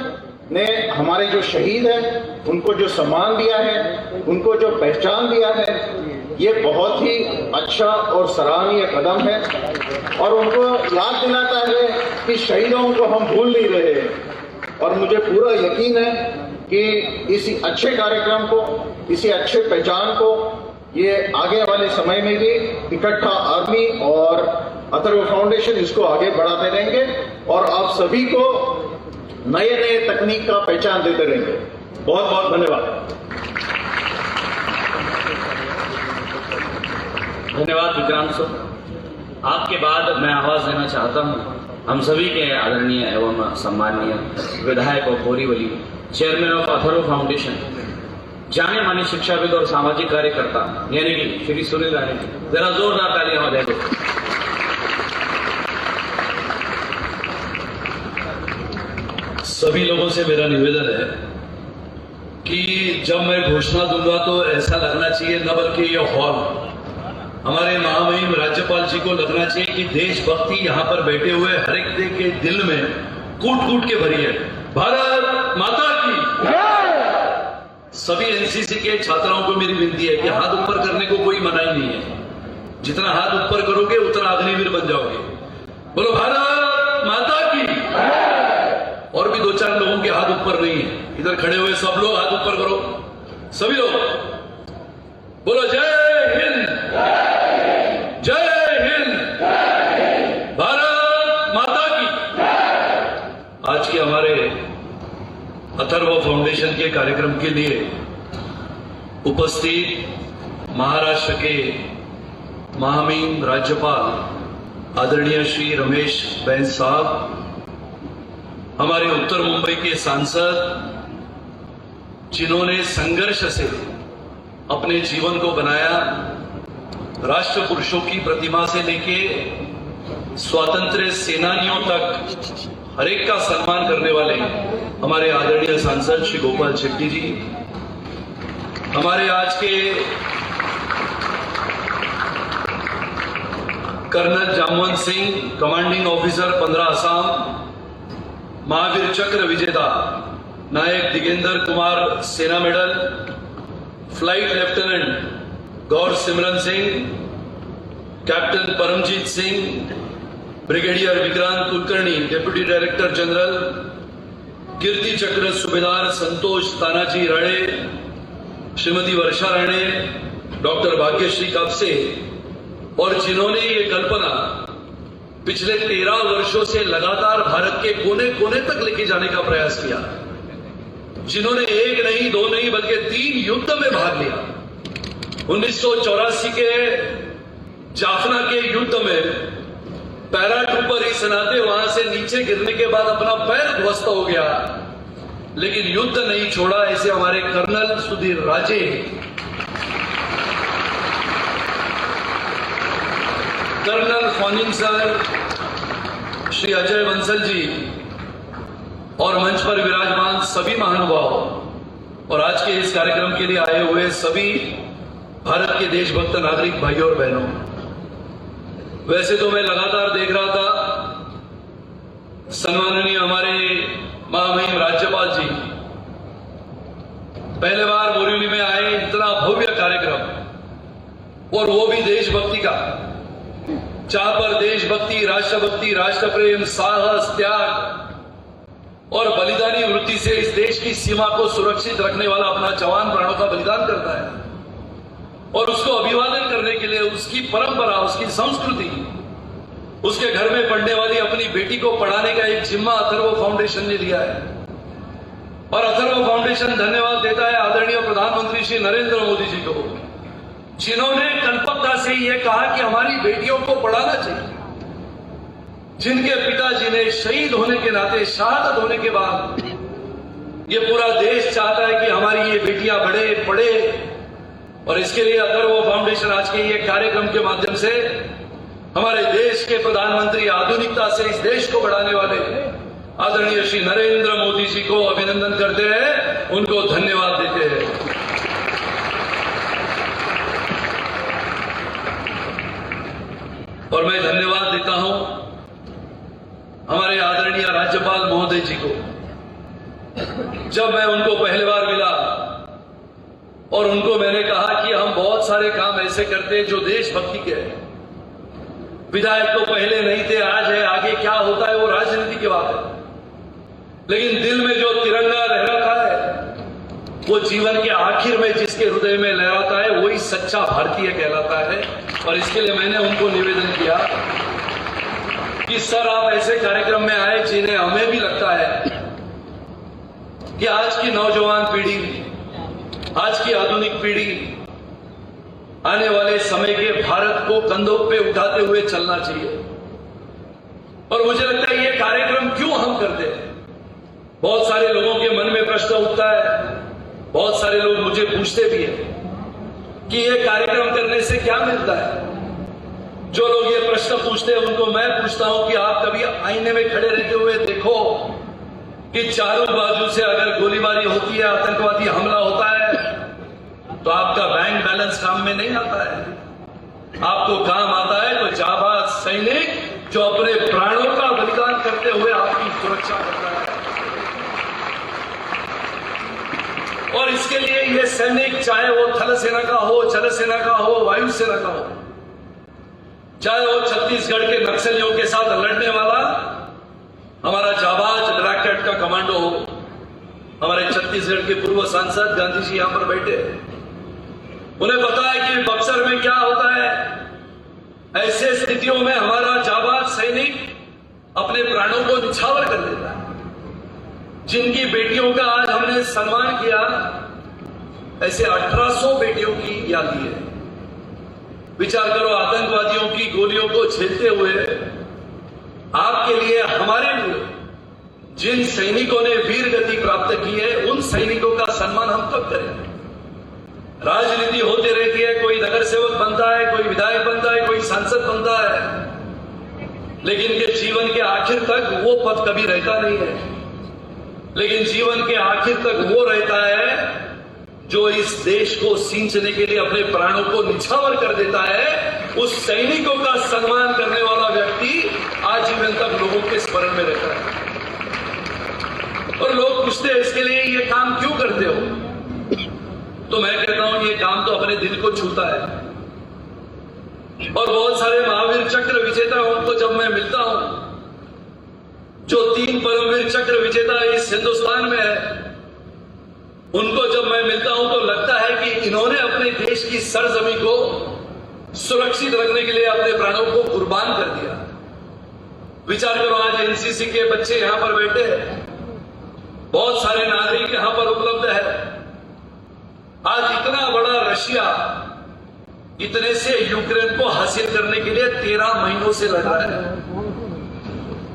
ने हमारे जो शहीद हैं उनको जो सम्मान दिया है, उनको जो पहचान दिया है, ये बहुत ही अच्छा और सराहनीय कदम है और उनको याद दिलाता है कि शहीदों को हम भूल नहीं रहे। और मुझे पूरा यकीन है कि इसी अच्छे कार्यक्रम को, इसी अच्छे पहचान को ये आगे वाले समय में भी इकट्ठा आर्मी और अथर्व फाउंडेशन इसको आगे बढ़ाते रहेंगे और आप सभी को नए नए तकनीक का पहचान देते रहेंगे। बहुत बहुत धन्यवाद। धन्यवाद विक्रांत सर। आपके बाद मैं आवाज देना चाहता हूं हम सभी के आदरणीय एवं सम्माननीय विधायक और Borivali chairman of Atharva foundation, जाने माने शिक्षाविद और सामाजिक कार्यकर्ता यानी कि श्री सुनील राणे जी, जरा जोरदार तालियां हो जाए। सभी लोगों से मेरा निवेदन है कि जब मैं घोषणा दूंगा तो ऐसा लगना चाहिए, न बल्कि ये हॉल हमारे महामहिम राज्यपाल जी को लगना चाहिए कि देशभक्ति यहाँ पर बैठे हुए हर एक के दिल में कूट कूट के भरी है। भारत माता की। सभी एनसीसी के छात्राओं को मेरी विनती है कि हाथ ऊपर करने को कोई मनाही नहीं है, जितना हाथ ऊपर करोगे उतना अग्निवीर बन जाओगे। बोलो भारत माता की। और भी दो चार लोगों के हाथ ऊपर नहीं है, इधर खड़े हुए सब लोग हाथ ऊपर करो, सभी लोग बोलो जय हिंद, जय हिंद, भारत माता की। आज के हमारे अथर्व फाउंडेशन के कार्यक्रम के लिए उपस्थित महाराष्ट्र के महामहिम राज्यपाल आदरणीय श्री रमेश बैस साहब, हमारे उत्तर मुंबई के सांसद जिन्होंने संघर्ष से अपने जीवन को बनाया, राष्ट्र पुरुषों की प्रतिमा से लेके स्वातंत्र्य सेनानियों तक हर एक का सम्मान करने वाले हमारे आदरणीय सांसद श्री गोपाल शेट्टी जी, हमारे आज के colonel Jamwant Singh, commanding officer 15 Assam, Mahavir Chakra विजेता Naik Digendra Kumar Sena medal, flight lieutenant Gaur Simran Singh, captain Paramjit Singh, brigadier Vikrant Kulkarni, deputy director general, Kirti Chakra Subedar Santosh Tanaji Rane, Shrimati Varsha Rane, doctor Bhagyashree Kapse, और जिन्होंने ये कल्पना पिछले 13 वर्षों से लगातार भारत के कोने कोने तक लेके जाने का प्रयास किया, जिन्होंने 1 नहीं 2 नहीं बल्कि 3 युद्ध में भाग लिया। 1984 के जाफना के युद्ध में पैराट्रूपर ही सनाते वहां से नीचे गिरने के बाद अपना पैर ध्वस्त हो गया, लेकिन युद्ध नहीं छोड़ा। ऐसे हमारे कर्नल सुधीर राजे, colonel fawning sir, Shri Ajay Bansal जी और मंच पर विराजमान सभी महानुभाव और आज के इस कार्यक्रम के लिए आए हुए सभी भारत के देशभक्त नागरिक भाइयों और बहनों, वैसे तो मैं लगातार देख रहा था सम्माननीय हमारे महामहिम राज्यपाल जी पहले बार बोरीवली में आए, इतना भव्य कार्यक्रम और वो भी देशभक्ति का, जहां पर देशभक्ति, राष्ट्रभक्ति, राष्ट्र प्रेम, साहस, त्याग और बलिदानी वृत्ति से इस देश की सीमा को सुरक्षित रखने वाला अपना जवान प्राणों का बलिदान करता है और उसको अभिवादन करने के लिए उसकी परंपरा, उसकी संस्कृति, उसके घर में पढ़ने वाली अपनी बेटी को पढ़ाने का एक जिम्मा अथर्व फाउंडेशन ने लिया है। और अथर्व फाउंडेशन धन्यवाद देता है आदरणीय प्रधानमंत्री श्री नरेंद्र मोदी जी को, जिन्होंने कल्पकता से ये कहा कि हमारी बेटियों को पढ़ाना चाहिए, जिनके पिताजी ने शहीद होने के नाते, शहादत होने के बाद ये पूरा देश चाहता है कि हमारी ये बेटियां बढ़े, पढ़े। और इसके लिए अथर्व फाउंडेशन आज के ये कार्यक्रम के माध्यम से हमारे देश के प्रधानमंत्री, आधुनिकता से इस देश को बढ़ाने वाले आदरणीय श्री नरेंद्र मोदी जी को अभिनंदन करते हैं, उनको धन्यवाद देते हैं। और मैं धन्यवाद देता हूं हमारे आदरणीय राज्यपाल महोदय जी को। जब मैं उनको पहली बार मिला और उनको मैंने कहा कि हम बहुत सारे काम ऐसे करते हैं जो देशभक्ति के हैं, विधायक तो पहले नहीं थे, आज है, आगे क्या होता है वो राजनीति की बात है, लेकिन दिल में जो तिरंगा लहराता है वो जीवन के आखिर में जिसके हृदय में लहराता है वही सच्चा भारतीय कहलाता है। और इसके लिए मैंने उनको निवेदन किया कि सर आप ऐसे कार्यक्रम में आए जिन्हें हमें भी लगता है कि आज की नौजवान पीढ़ी, आज की आधुनिक पीढ़ी आने वाले समय के भारत को कंधों पे उठाते हुए चलना चाहिए। और मुझे लगता है ये कार्यक्रम क्यों हम करते हैं, बहुत सारे लोगों के मन में प्रश्न उठता है, बहुत सारे लोग मुझे पूछते भी हैं कि ये कार्यक्रम करने से क्या मिलता है। जो लोग ये प्रश्न पूछते हैं उनको मैं पूछता हूं कि आप कभी आईने में खड़े रहते हुए देखो कि चारों बाजू से अगर गोलीबारी होती है, आतंकवादी हमला होता है, तो आपका बैंक बैलेंस काम में नहीं आता है। आपको काम आता है तो जाबाज सैनिक जो अपने प्राणों का बलिदान करते हुए आपकी सुरक्षा करता है। और इसके लिए ये सैनिक, चाहे वो थल सेना का हो, जल सेना का हो, वायु सेना का हो, चाहे वो छत्तीसगढ़ के नक्सलियों के साथ लड़ने वाला हमारा जाबाज ब्लैक कैट का कमांडो हो, हमारे छत्तीसगढ़ के पूर्व सांसद गांधी जी यहां पर बैठे, उन्हें पता है कि बक्सर में क्या होता है। ऐसे स्थितियों में हमारा जाबाज सैनिक अपने प्राणों को निछावर कर देता है। जिनकी बेटियों का आज हमने सम्मान किया, ऐसे 1800 बेटियों की यादी है। विचार करो, आतंकवादियों की गोलियों को झेलते हुए आपके लिए, हमारे लिए जिन सैनिकों ने वीर गति प्राप्त की है, उन सैनिकों का सम्मान हम कब करें। राजनीति होती रहती है, कोई नगर सेवक बनता है, कोई विधायक बनता है, कोई सांसद बनता है, लेकिन के जीवन के आखिर तक वो पद कभी रहता नहीं है। लेकिन जीवन के आखिर तक वो रहता है जो इस देश को सींचने के लिए अपने प्राणों को निछावर कर देता है। उस सैनिकों का सम्मान करने वाला व्यक्ति आजीवन तक लोगों के स्मरण में रहता है। और लोग पूछते हैं इसके लिए ये काम क्यों करते हो, तो मैं कहता हूं ये काम तो अपने दिल को छूता है। और बहुत सारे महावीर चक्र विजेताओं को जब मैं मिलता हूं, जो 3 परमवीर चक्र विजेता इस हिंदुस्तान में है, उनको जब मैं मिलता हूं तो लगता है कि इन्होंने अपने देश की सरजमी को सुरक्षित रखने के लिए अपने प्राणों को कुर्बान कर दिया। विचार करो, आज एनसीसी के बच्चे यहां पर बैठे हैं, बहुत सारे नागरिक यहां पर उपलब्ध है। आज इतना बड़ा रशिया इतने से यूक्रेन को हासिल करने के लिए 13 महीनों से लड़ रहा है।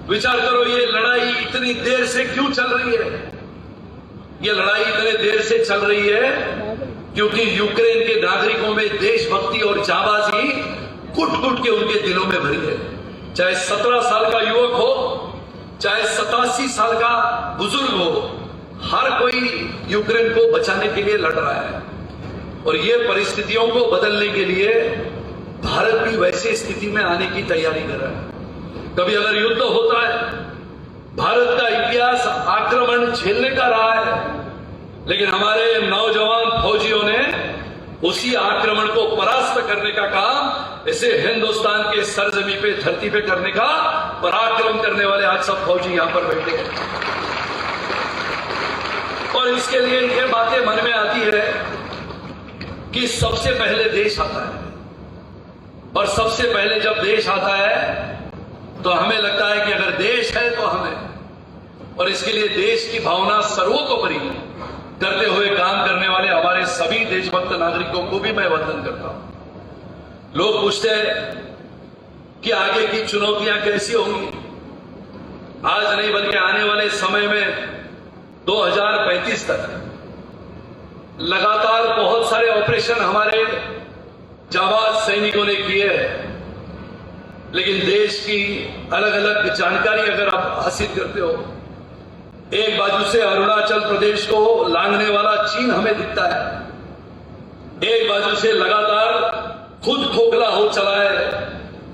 विचार करो, ये लड़ाई इतनी देर से क्यों चल रही है? ये लड़ाई इतने देर से चल रही है क्योंकि यूक्रेन के नागरिकों में देशभक्ति और जाबाजी कुट-कुट के उनके दिलों में भरी है। चाहे 17 साल का युवक हो, चाहे 87 साल का बुजुर्ग हो, हर कोई यूक्रेन को बचाने के लिए लड़ रहा है। और ये परिस्थितियों को बदलने के लिए भारत भी वैसी स्थिति में आने की तैयारी कर रहा है। कभी अगर युद्ध होता है, भारत का इतिहास आक्रमण झेलने का रहा है, लेकिन हमारे नौजवान फौजियों ने उसी आक्रमण को परास्त करने का काम इसे हिंदुस्तान के सरजमी पे, धरती पे करने का पराक्रम करने वाले आज सब फौजी यहां पर बैठे हैं। और इसके लिए ये बातें मन में आती है कि सबसे पहले देश आता है, और सबसे पहले जब देश आता है तो हमें लगता है कि अगर देश है तो हमें, और इसके लिए देश की भावना सर्वोपरि करते हुए काम करने वाले हमारे सभी देशभक्त नागरिकों को भी मैं वंदन करता हूं। लोग पूछते हैं कि आगे की चुनौतियां कैसी होंगी। आज नहीं बल्कि आने वाले समय में 2035 तक लगातार बहुत सारे ऑपरेशन हमारे जाबाज सैनिकों ने किए हैं, लेकिन देश की अलग अलग जानकारी अगर आप हासिल करते हो, एक बाजू से अरुणाचल प्रदेश को लांघने वाला चीन हमें दिखता है, एक बाजू से लगातार खुद खोखला हो चला है,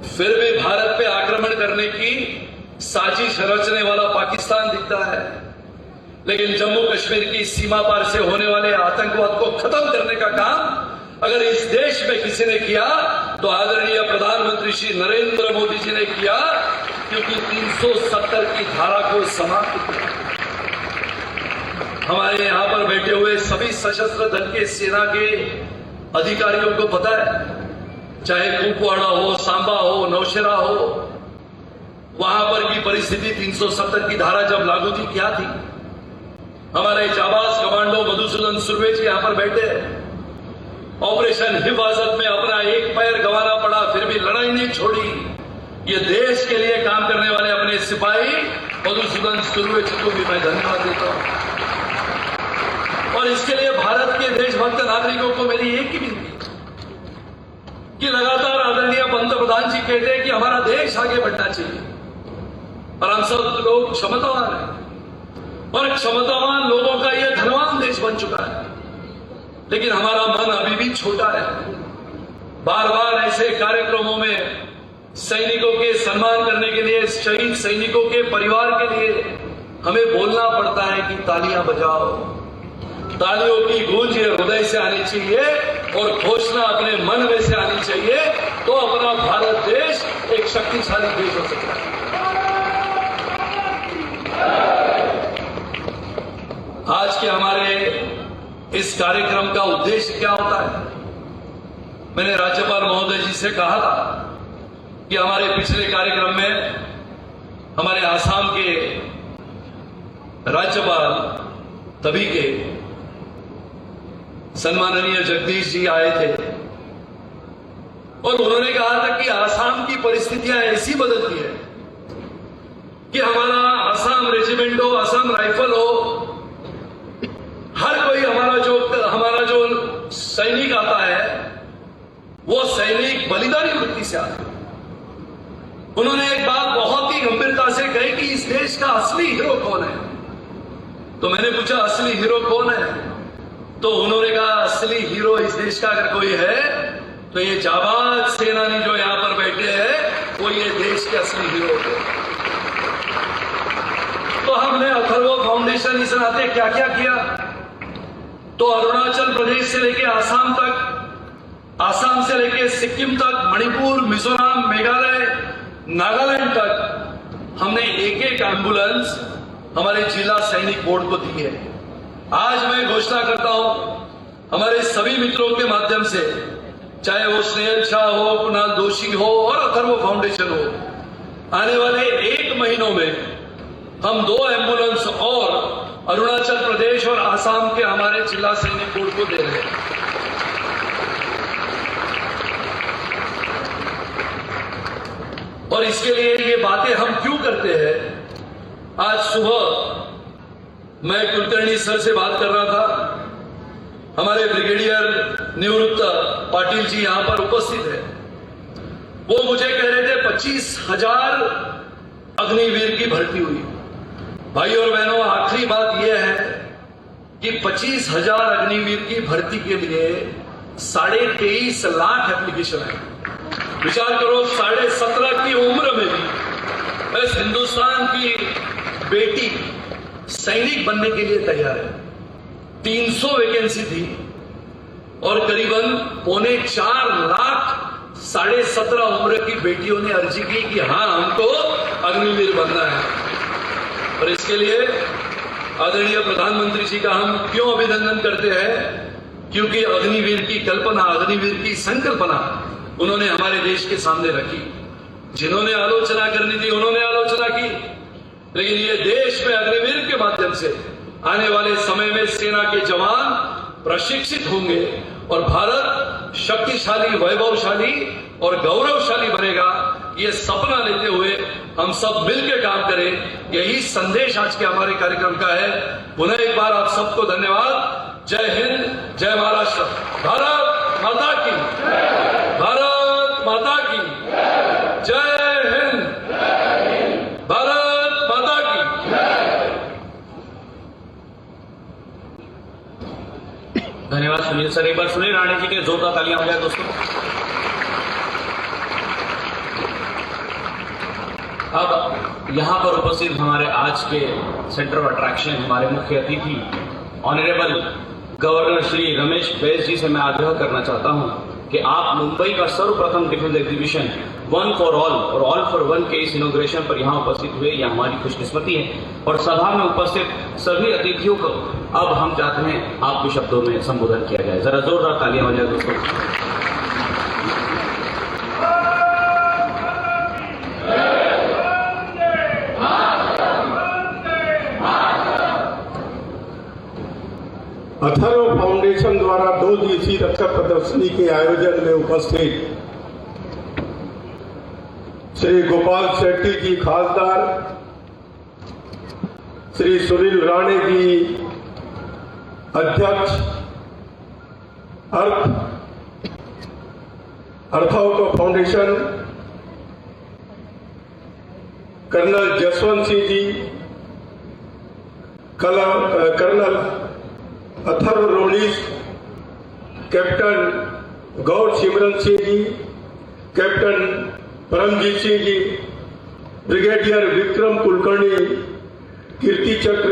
फिर भी भारत पे आक्रमण करने की साजिश रचने वाला पाकिस्तान दिखता है। लेकिन जम्मू कश्मीर की सीमा पार से होने वाले आतंकवाद को खत्म करने का काम अगर इस देश में किसी ने किया तो आदरणीय प्रधानमंत्री श्री नरेंद्र मोदी जी ने किया, क्योंकि 370 की धारा को समाप्त किया। हमारे यहां पर बैठे हुए सभी सशस्त्र दल के सेना के अधिकारियों को पता है, चाहे कुपवाड़ा हो, सांबा हो, नौशेरा हो, वहां पर की परिस्थिति 370 की धारा जब लागू थी क्या थी। हमारे जाबाज कमांडो मधुसूदन सुर्वे जी यहां पर बैठे हैं, ऑपरेशन हिफाजत में अपना एक पैर गंवाना पड़ा फिर भी लड़ाई नहीं छोड़ी। ये देश के लिए काम करने वाले अपने सिपाही मधुसूदन सुर्वे जी को भी मैं धन्यवाद देता हूं। और इसके लिए भारत के देशभक्त नागरिकों को मेरी एक ही विनती कि लगातार आदरणीय पंतप्रधान जी कहते हैं कि हमारा देश आगे बढ़ना चाहिए, और हम सब लोग क्षमतावान हैं, और क्षमतावान लोगों का यह धनवान देश बन चुका है, लेकिन हमारा मन अभी भी छोटा है। बार बार ऐसे कार्यक्रमों में सैनिकों के सम्मान करने के लिए, शहीद सैनिकों के परिवार के लिए हमें बोलना पड़ता है कि तालियां बजाओ। तालियों की गूंज हृदय से आनी चाहिए और घोषणा अपने मन में से आनी चाहिए, तो अपना भारत देश एक शक्तिशाली देश हो सकता है। आज के हमारे इस कार्यक्रम का उद्देश्य क्या होता है? मैंने राज्यपाल महोदय जी से कहा था कि हमारे पिछले कार्यक्रम में हमारे आसाम के राज्यपाल तभी के सम्माननीय जगदीश जी आए थे, और उन्होंने कहा था कि आसाम की परिस्थितियां ऐसी बदलती है कि हमारा आसाम रेजिमेंट हो, आसाम राइफल हो, हर कोई हमारा जो सैनिक आता है वो सैनिक बलिदानी वृत्ति से आता है। उन्होंने एक बात बहुत ही गंभीरता से कही कि इस देश का असली हीरो कौन है? तो मैंने पूछा असली हीरो कौन है? तो उन्होंने कहा असली हीरो इस देश का अगर कोई है तो ये जाबाज सेनानी जो यहां पर बैठे हैं वो ये देश के असली हीरो है। तो हमने अथर्व फाउंडेशन इस नाते क्या क्या किया? तो अरुणाचल प्रदेश से लेके आसाम तक, आसाम से लेके सिक्किम तक, मणिपुर, मिजोरम, मेघालय, नागालैंड तक हमने एक एक एम्बुलेंस हमारे जिला सैनिक बोर्ड को दी है। आज मैं घोषणा करता हूं हमारे सभी मित्रों के माध्यम से, चाहे वो स्नेहल शाह हो, कुणाल दोषी हो और अथर्व फाउंडेशन हो, आने वाले 1 महीनों में हम 2 एम्बुलेंस और अरुणाचल प्रदेश और आसाम के हमारे जिला सैनिक बोर्ड को दे रहे हैं। और इसके लिए ये बातें हम क्यों करते हैं? आज सुबह मैं कुलकर्णी सर से बात कर रहा था, हमारे ब्रिगेडियर निवृत्त पाटिल जी यहां पर उपस्थित है। वो मुझे कह रहे थे 25,000 अग्निवीर की भर्ती हुई। भाई और बहनों, आखिरी बात यह है कि 25,000 अग्निवीर की भर्ती के लिए 23.5 लाख एप्लीकेशन है। विचार करो, 17.5 की उम्र में भी इस हिंदुस्तान की बेटी सैनिक बनने के लिए तैयार है। 300 वैकेंसी थी और करीबन 3.25 लाख 17.5 उम्र की बेटियों ने अर्जी की कि हाँ, हमको अग्निवीर बनना है। और इसके लिए आदरणीय प्रधानमंत्री जी का हम क्यों अभिनंदन करते हैं? क्योंकि अग्निवीर की कल्पना, अग्निवीर की संकल्पना उन्होंने हमारे देश के सामने रखी। जिन्होंने आलोचना करनी थी उन्होंने आलोचना की, लेकिन ये देश में अग्निवीर के माध्यम से आने वाले समय में सेना के जवान प्रशिक्षित होंगे और भारत शक्तिशाली, वैभवशाली और गौरवशाली बनेगा। ये सपना लेते हुए हम सब मिलकर काम करें, यही संदेश आज के हमारे कार्यक्रम का है। पुनः एक बार आप सबको धन्यवाद। जय हिंद, जय महाराष्ट्र। भारत माता की, भारत माता की जय हिंद, भारत माता की। धन्यवाद सुनील सर। एक बार सुनील राणे जी के जोरदार तालियां हो जाए दोस्तों। अब यहाँ पर उपस्थित हमारे आज के सेंटर ऑफ अट्रैक्शन, हमारे मुख्य अतिथि ऑनरेबल गवर्नर श्री रमेश बैस जी से मैं आग्रह करना चाहता हूँ कि आप मुंबई का सर्वप्रथम डिफेंस एग्जीबिशन 1 फॉर ऑल और ऑल फॉर 1 के इस इनॉग्रेशन पर यहाँ उपस्थित हुए, यह हमारी खुशकिस्मती है। और सभा में उपस्थित सभी अतिथियों को अब हम चाहते हैं आपके शब्दों में संबोधन किया जाए। जरा जोरदार तालियां हो जाए दोस्तों। अथर्व फाउंडेशन द्वारा 2 दिवसीय रक्षा प्रदर्शनी के आयोजन में उपस्थित श्री गोपाल शेट्टी जी खासदार, श्री सुनील राणे जी अध्यक्ष, Atharva foundation, colonel Jaswant Singh ji, colonel Atharva रोनीस, captain गौर सिमरन सिंह जी, कैप्टन परमजीत सिंह जी, ब्रिगेडियर विक्रम कुलकर्णी, कीर्ति चक्र,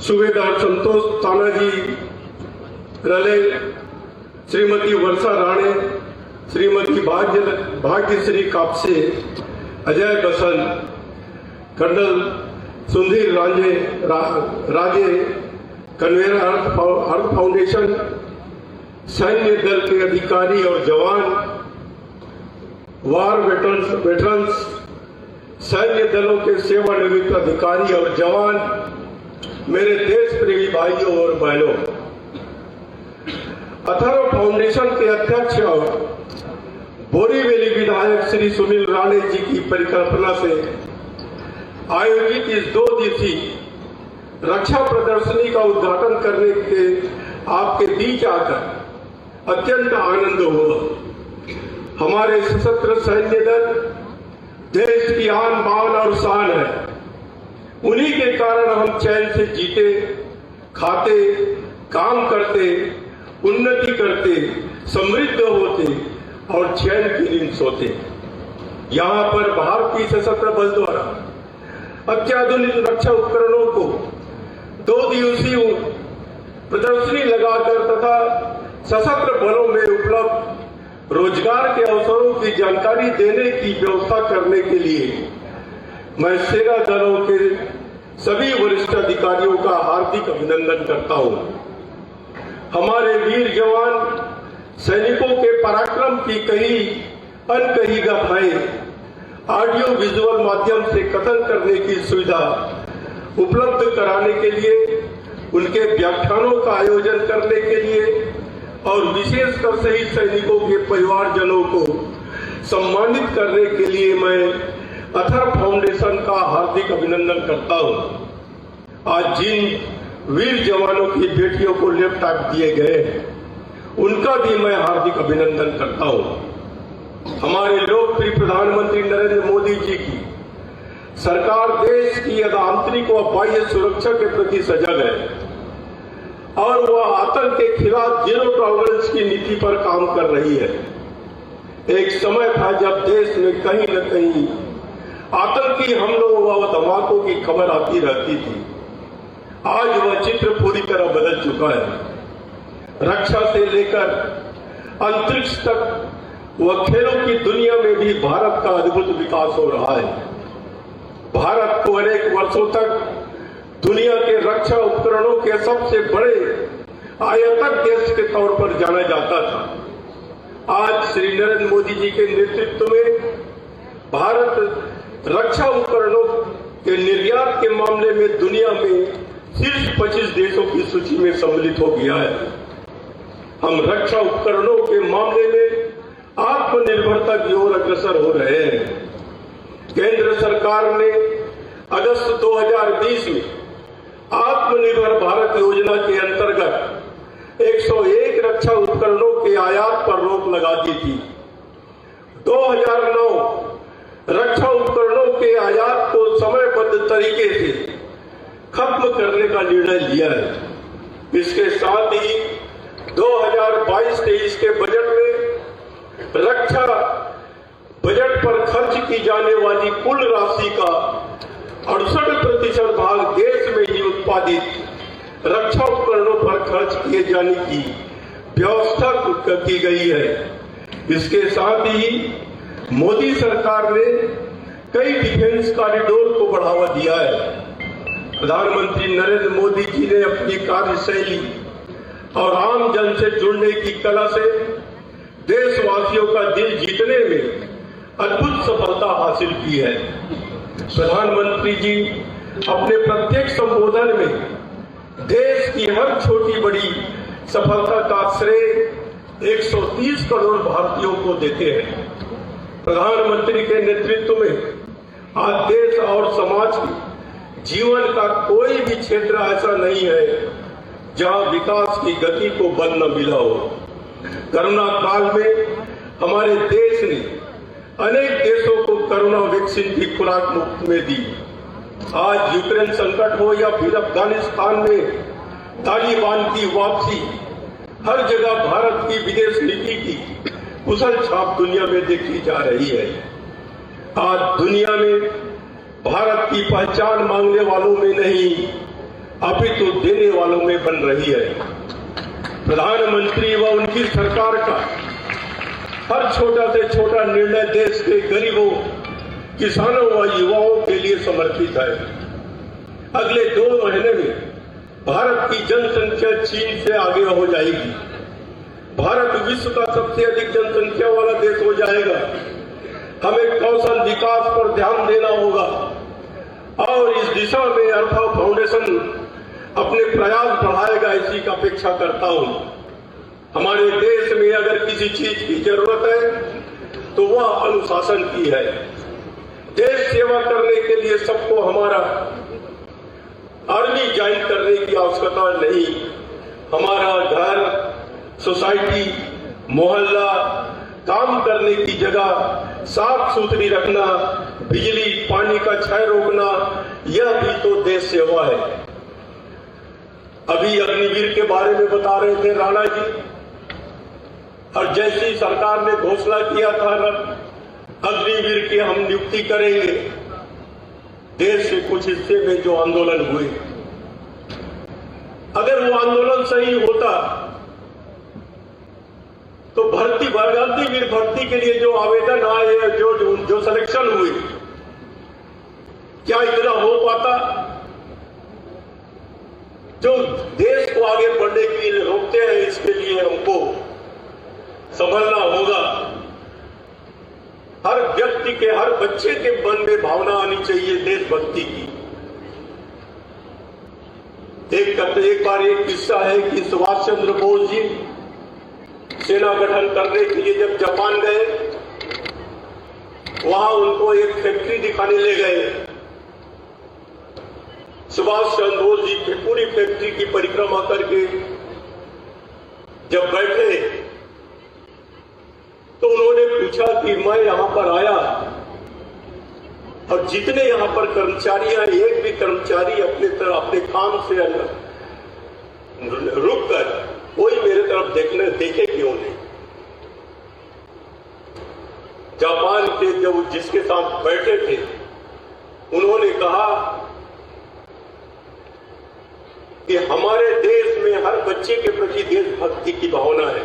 सूबेदार संतोष तानाजी रले, श्रीमती वर्षा राणे, श्रीमती भाग्यश्री कापसे, अजय बसंत, कर्नल सुधीर राजे, कन्वेयर अर्थ फाउंडेशन, सैन्य दल के अधिकारी और जवान, वार वेटरन्स, सैन्य दलों के सेवानिवृत्त अधिकारी और जवान, मेरे देश प्रेमी भाइयों और बहनों, अथर्व फाउंडेशन के अध्यक्ष बोरीवली विधायक श्री सुनील राणे जी की परिकल्पना से आयोजित इस 2 दिवसीय रक्षा प्रदर्शनी का उद्घाटन करने के आपके बीच आकर अत्यंत आनंद हुआ। हमारे सशस्त्र सैन्य दल देश की आन बान और शान है। उन्हीं के कारण हम चैन से जीते, खाते, काम करते, उन्नति करते, समृद्ध होते और चैन की नींद सोते। यहाँ पर भारतीय सशस्त्र बल द्वारा अत्याधुनिक रक्षा उपकरणों को 2 दिवसीय प्रदर्शनी लगाकर तथा सशस्त्र बलों में उपलब्ध रोजगार के अवसरों की जानकारी देने की व्यवस्था करने के लिए मैं सेना दलों के सभी वरिष्ठ अधिकारियों का हार्दिक अभिनंदन करता हूं। हमारे वीर जवान सैनिकों के पराक्रम की कई अनकही गाथाएं ऑडियो विजुअल माध्यम से कथन करने की सुविधा उपलब्ध कराने के लिए, उनके व्याख्यानों का आयोजन करने के लिए और विशेषकर शहीद सैनिकों के परिवारजनों को सम्मानित करने के लिए मैं अथर फाउंडेशन का हार्दिक अभिनंदन करता हूं। आज जिन वीर जवानों की बेटियों को लैपटॉप दिए गए उनका भी मैं हार्दिक अभिनंदन करता हूं। हमारे लोकप्रिय प्रधानमंत्री नरेंद्र मोदी जी की सरकार देश की आंतरिक व बाह्य सुरक्षा के प्रति सजग है और वह आतंक के खिलाफ जीरो टॉलरेंस की नीति पर काम कर रही है। एक समय था जब देश में कहीं न कहीं आतंकी हमलों व धमाकों की खबर आती रहती थी। आज वह चित्र पूरी तरह बदल चुका है। रक्षा से लेकर अंतरिक्ष तक व खेलों की दुनिया में भी भारत का अद्भुत विकास हो रहा है। भारत को अनेक वर्षों तक दुनिया के रक्षा उपकरणों के सबसे बड़े आयातक देश के तौर पर जाना जाता था। आज श्री नरेंद्र मोदी जी के नेतृत्व में भारत रक्षा उपकरणों के निर्यात के मामले में दुनिया में शीर्ष 25 देशों की सूची में सम्मिलित हो गया है। हम रक्षा उपकरणों के मामले में आत्मनिर्भरता की ओर अग्रसर हो रहे हैं। केंद्र सरकार ने अगस्त 2020 में आत्मनिर्भर भारत योजना के अंतर्गत 101 रक्षा उपकरणों के आयात पर रोक लगा दी थी। 2009 रक्षा उपकरणों के आयात को समयबद्ध तरीके से खत्म करने का निर्णय लिया है। इसके साथ ही 2022-23 के बजट में रक्षा बजट पर खर्च की जाने वाली कुल राशि का 68% भाग देश में ही उत्पादित रक्षा उपकरणों पर खर्च किए जाने की व्यवस्था की गई है। इसके साथ ही मोदी सरकार ने कई डिफेंस कॉरिडोर को बढ़ावा दिया है। प्रधानमंत्री नरेंद्र मोदी जी ने अपनी कार्यशैली और आम जन से जुड़ने की कला से देशवासियों का दिल जीतने में अद्भुत सफलता हासिल की है। प्रधानमंत्री जी अपने प्रत्येक संबोधन में देश की हर छोटी बड़ी सफलता का श्रेय 130 करोड़ भारतीयों को देते हैं। प्रधानमंत्री के नेतृत्व में आज देश और समाज के जीवन का कोई भी क्षेत्र ऐसा नहीं है जहां विकास की गति को बल न मिला हो। कोरोना काल में हमारे देश ने अनेक देशों को कोरोना वैक्सीन की खुराक मुफ्त में दी। आज यूक्रेन संकट हो या फिर अफगानिस्तान में तालिबान की वापसी, हर जगह भारत की विदेश नीति की कुशल छाप दुनिया में देखी जा रही है। आज दुनिया में भारत की पहचान मांगने वालों में नहीं अपितु देने वालों में बन रही है। प्रधानमंत्री व उनकी सरकार का हर छोटा से छोटा निर्णय देश के गरीबों, किसानों व युवाओं के लिए समर्पित है। अगले 2 महीने में भारत की जनसंख्या चीन से आगे हो जाएगी। भारत विश्व का सबसे अधिक जनसंख्या वाला देश हो जाएगा। हमें कौशल विकास पर ध्यान देना होगा और इस दिशा में अल्फा फाउंडेशन अपने प्रयास बढ़ाएगा, इसी की अपेक्षा करता हूं। हमारे देश में अगर किसी चीज की जरूरत है तो वह अनुशासन की है। देश सेवा करने के लिए सबको हमारा आर्मी ज्वाइन करने की आवश्यकता नहीं। हमारा घर, सोसाइटी, मोहल्ला, काम करने की जगह साफ सुथरी रखना बिजली पानी का क्षय रोकना, यह भी तो देश सेवा है। अभी अग्निवीर के बारे में बता रहे थे राणा जी, और जैसी सरकार ने घोषणा किया था ना अग्निवीर की हम नियुक्ति करेंगे, देश के कुछ हिस्से में जो आंदोलन हुए, अगर वो आंदोलन सही होता तो अग्निवीर भर्ती के लिए जो आवेदन आए, जो सिलेक्शन हुए, क्या इतना हो पाता? जो देश को आगे बढ़ने के लिए रोकते हैं, इसके लिए हमको संभलना होगा। हर व्यक्ति के, हर बच्चे के मन में भावना आनी चाहिए देशभक्ति की। एक बार एक किस्सा है कि सुभाष चंद्र बोस जी सेना गठन करने के लिए जब जापान गए, वहां उनको एक फैक्ट्री दिखाने ले गए। सुभाष चंद्र बोस जी पूरी फैक्ट्री की परिक्रमा करके जब बैठे तो उन्होंने पूछा कि मैं यहां पर आया और जितने यहां पर कर्मचारी हैं, एक भी कर्मचारी अपने काम से रुक कर कोई मेरे तरफ देखे क्यों नहीं? जापान के जब जिसके साथ बैठे थे, उन्होंने कहा कि हमारे देश में हर बच्चे के प्रति देशभक्ति की भावना है।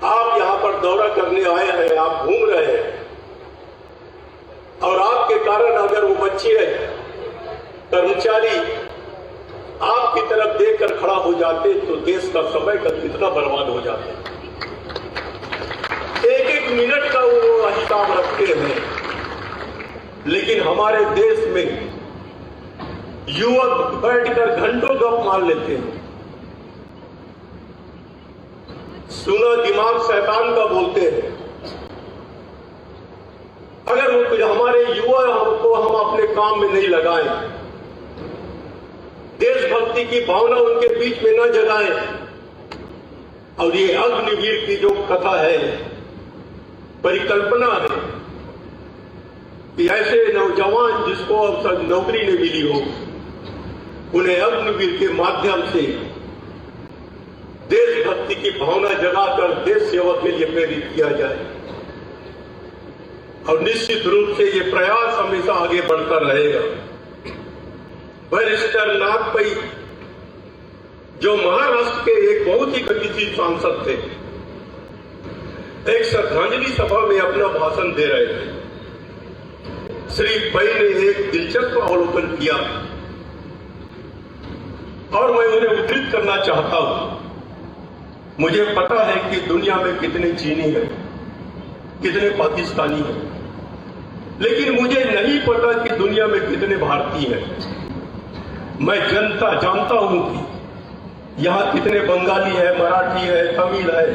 आप यहां पर दौरा करने आए हैं, आप घूम रहे हैं, और आपके कारण अगर वो बच्चे कर्मचारी आपकी तरफ देखकर खड़ा हो जाते तो देश का समय का कितना बर्बाद हो जाता। एक एक मिनट का वो हिसाब रखते हैं, लेकिन हमारे देश में युवक बैठकर घंटों गप मार लेते हैं। सुना दिमाग शैतान का बोलते हैं। अगर वो हमारे युवा को हम अपने काम में नहीं लगाएं, देशभक्ति की भावना उनके बीच में न जगाएं, और ये अग्निवीर की जो कथा है, परिकल्पना है कि ऐसे नौजवान जिसको अब नौकरी नहीं मिली हो, उन्हें अग्निवीर के माध्यम से देशभक्ति की भावना जगाकर देश सेवा के लिए प्रेरित किया जाए। और निश्चित रूप से ये प्रयास हमेशा आगे बढ़ता रहेगा। बैरिस्टर नागपई, जो महाराष्ट्र के एक बहुत ही गतिशील सांसद थे, एक श्रद्धांजलि सभा में अपना भाषण दे रहे थे। श्री पई ने एक दिलचस्प अवलोकन किया और मैं उन्हें उद्धृत करना चाहता हूं। मुझे पता है कि दुनिया में कितने चीनी हैं, कितने पाकिस्तानी हैं, लेकिन मुझे नहीं पता कि दुनिया में कितने भारतीय हैं। मैं जानता हूं कि यहां कितने बंगाली है, मराठी है, तमिल है।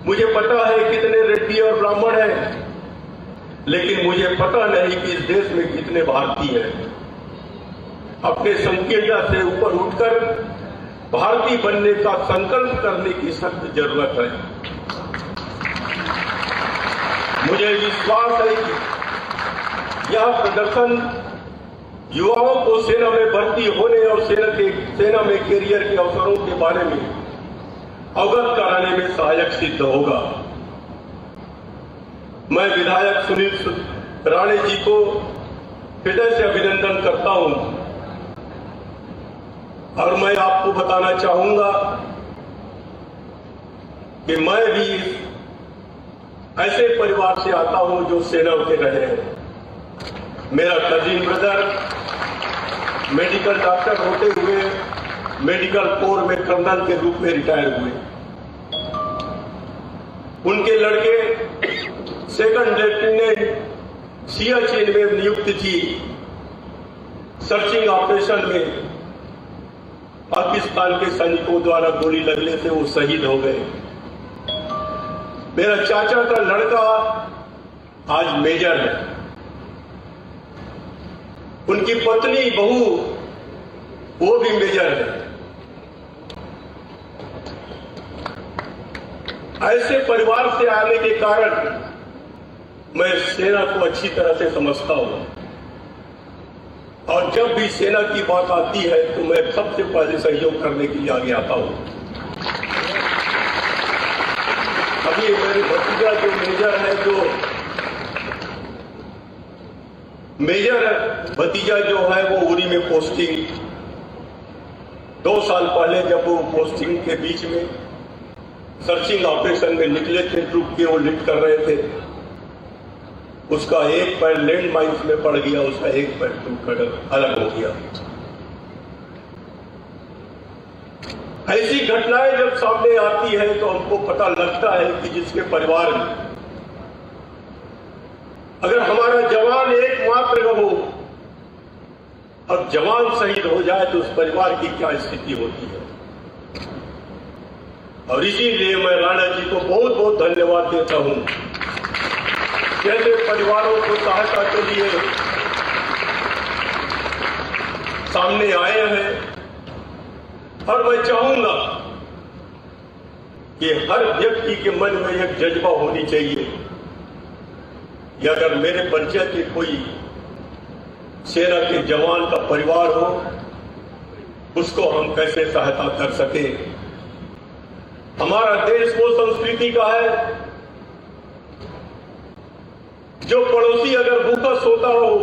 मुझे पता है कितने रेड्डी और ब्राह्मण हैं, लेकिन मुझे पता नहीं कि इस देश में कितने भारतीय हैं। अपने संकीर्ण से ऊपर उठकर भारतीय बनने का संकल्प करने की सख्त जरूरत है। मुझे विश्वास है कि यह प्रदर्शन युवाओं को सेना में भर्ती होने और सेना में कैरियर के अवसरों के बारे में अवगत कराने में सहायक सिद्ध होगा। मैं विधायक सुनील राणे जी को हृदय से अभिनंदन करता हूं, और मैं आपको बताना चाहूंगा कि मैं भी ऐसे परिवार से आता हूं जो सेना के रहे हैं। मेरा कजिन ब्रदर मेडिकल डॉक्टर होते हुए मेडिकल कोर में कर्नल के रूप में रिटायर हुए। उनके लड़के सेकंड लेफ्टिनेंट सियाचिन में नियुक्त थी। सर्चिंग ऑपरेशन में पाकिस्तान के सैनिकों द्वारा गोली लगने से वो शहीद हो गए। मेरा चाचा का लड़का आज मेजर है। उनकी पत्नी बहू वो भी मेजर है। ऐसे परिवार से आने के कारण मैं सेना को अच्छी तरह से समझता हूं और जब भी सेना की बात आती है तो मैं सबसे पहले सहयोग करने के लिए आगे आता हूं। अभी मेरे भतीजा जो मेजर भतीजा जो है वो उरी में पोस्टिंग 2 साल पहले जब वो पोस्टिंग के बीच में सर्चिंग ऑपरेशन में निकले थे, ट्रूप के वो लीड कर रहे थे, उसका एक पैर लैंड माइन्स में पड़ गया, उसका एक पैर टूटकर अलग हो गया। ऐसी घटनाएं जब सामने आती है तो हमको पता लगता है कि जिसके परिवार में अगर हमारा जवान एकमात्र हो और जवान शहीद हो जाए तो उस परिवार की क्या स्थिति होती है। और इसीलिए मैं राणा जी को बहुत बहुत धन्यवाद देता हूं, जैसे परिवारों को सहायता के लिए सामने आए हैं। और मैं चाहूंगा कि हर व्यक्ति के मन में एक जज्बा होनी चाहिए कि अगर मेरे परिचय के कोई सेना के जवान का परिवार हो, उसको हम कैसे सहायता कर सके। हमारा देश वो संस्कृति का है जो पड़ोसी अगर भूखा सोता हो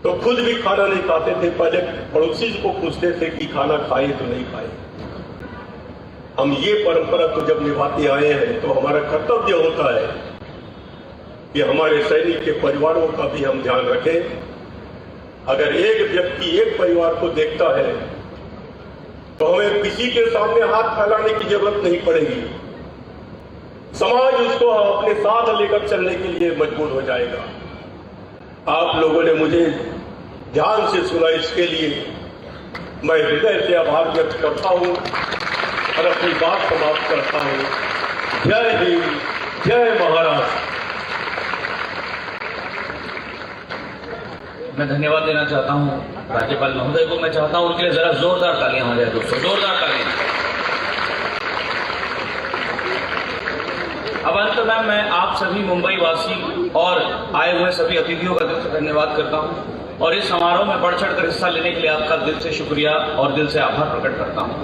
तो खुद भी खाना नहीं खाते थे, पहले पड़ोसी को पूछते थे कि खाना खाए तो नहीं खाए। हम ये परंपरा को जब निभाते आए हैं तो हमारा कर्तव्य होता है कि हमारे सैनिक के परिवारों का भी हम ध्यान रखें। अगर एक व्यक्ति एक परिवार को देखता है तो हमें किसी के सामने हाथ फैलाने की जरूरत नहीं पड़ेगी, समाज उसको अपने साथ लेकर चलने के लिए मजबूर हो जाएगा। आप लोगों ने मुझे ध्यान से सुना, इसके लिए मैं हृदय से आभार व्यक्त करता हूं और अपनी बात समाप्त करता हूं। जय हिंद, जय महाराष्ट्र। मैं धन्यवाद देना चाहता हूं राज्यपाल महोदय को। मैं चाहता हूं उनके लिए जरा जोरदार तालियां हो जाए दोस्तों, जोरदार तालियां। अब अंत में मैं आप सभी मुंबई वासी और आए हुए सभी अतिथियों का दिल से धन्यवाद करता हूं और इस समारोह में बढ़ चढ़कर हिस्सा लेने के लिए आपका दिल से शुक्रिया और दिल से आभार प्रकट करता हूं।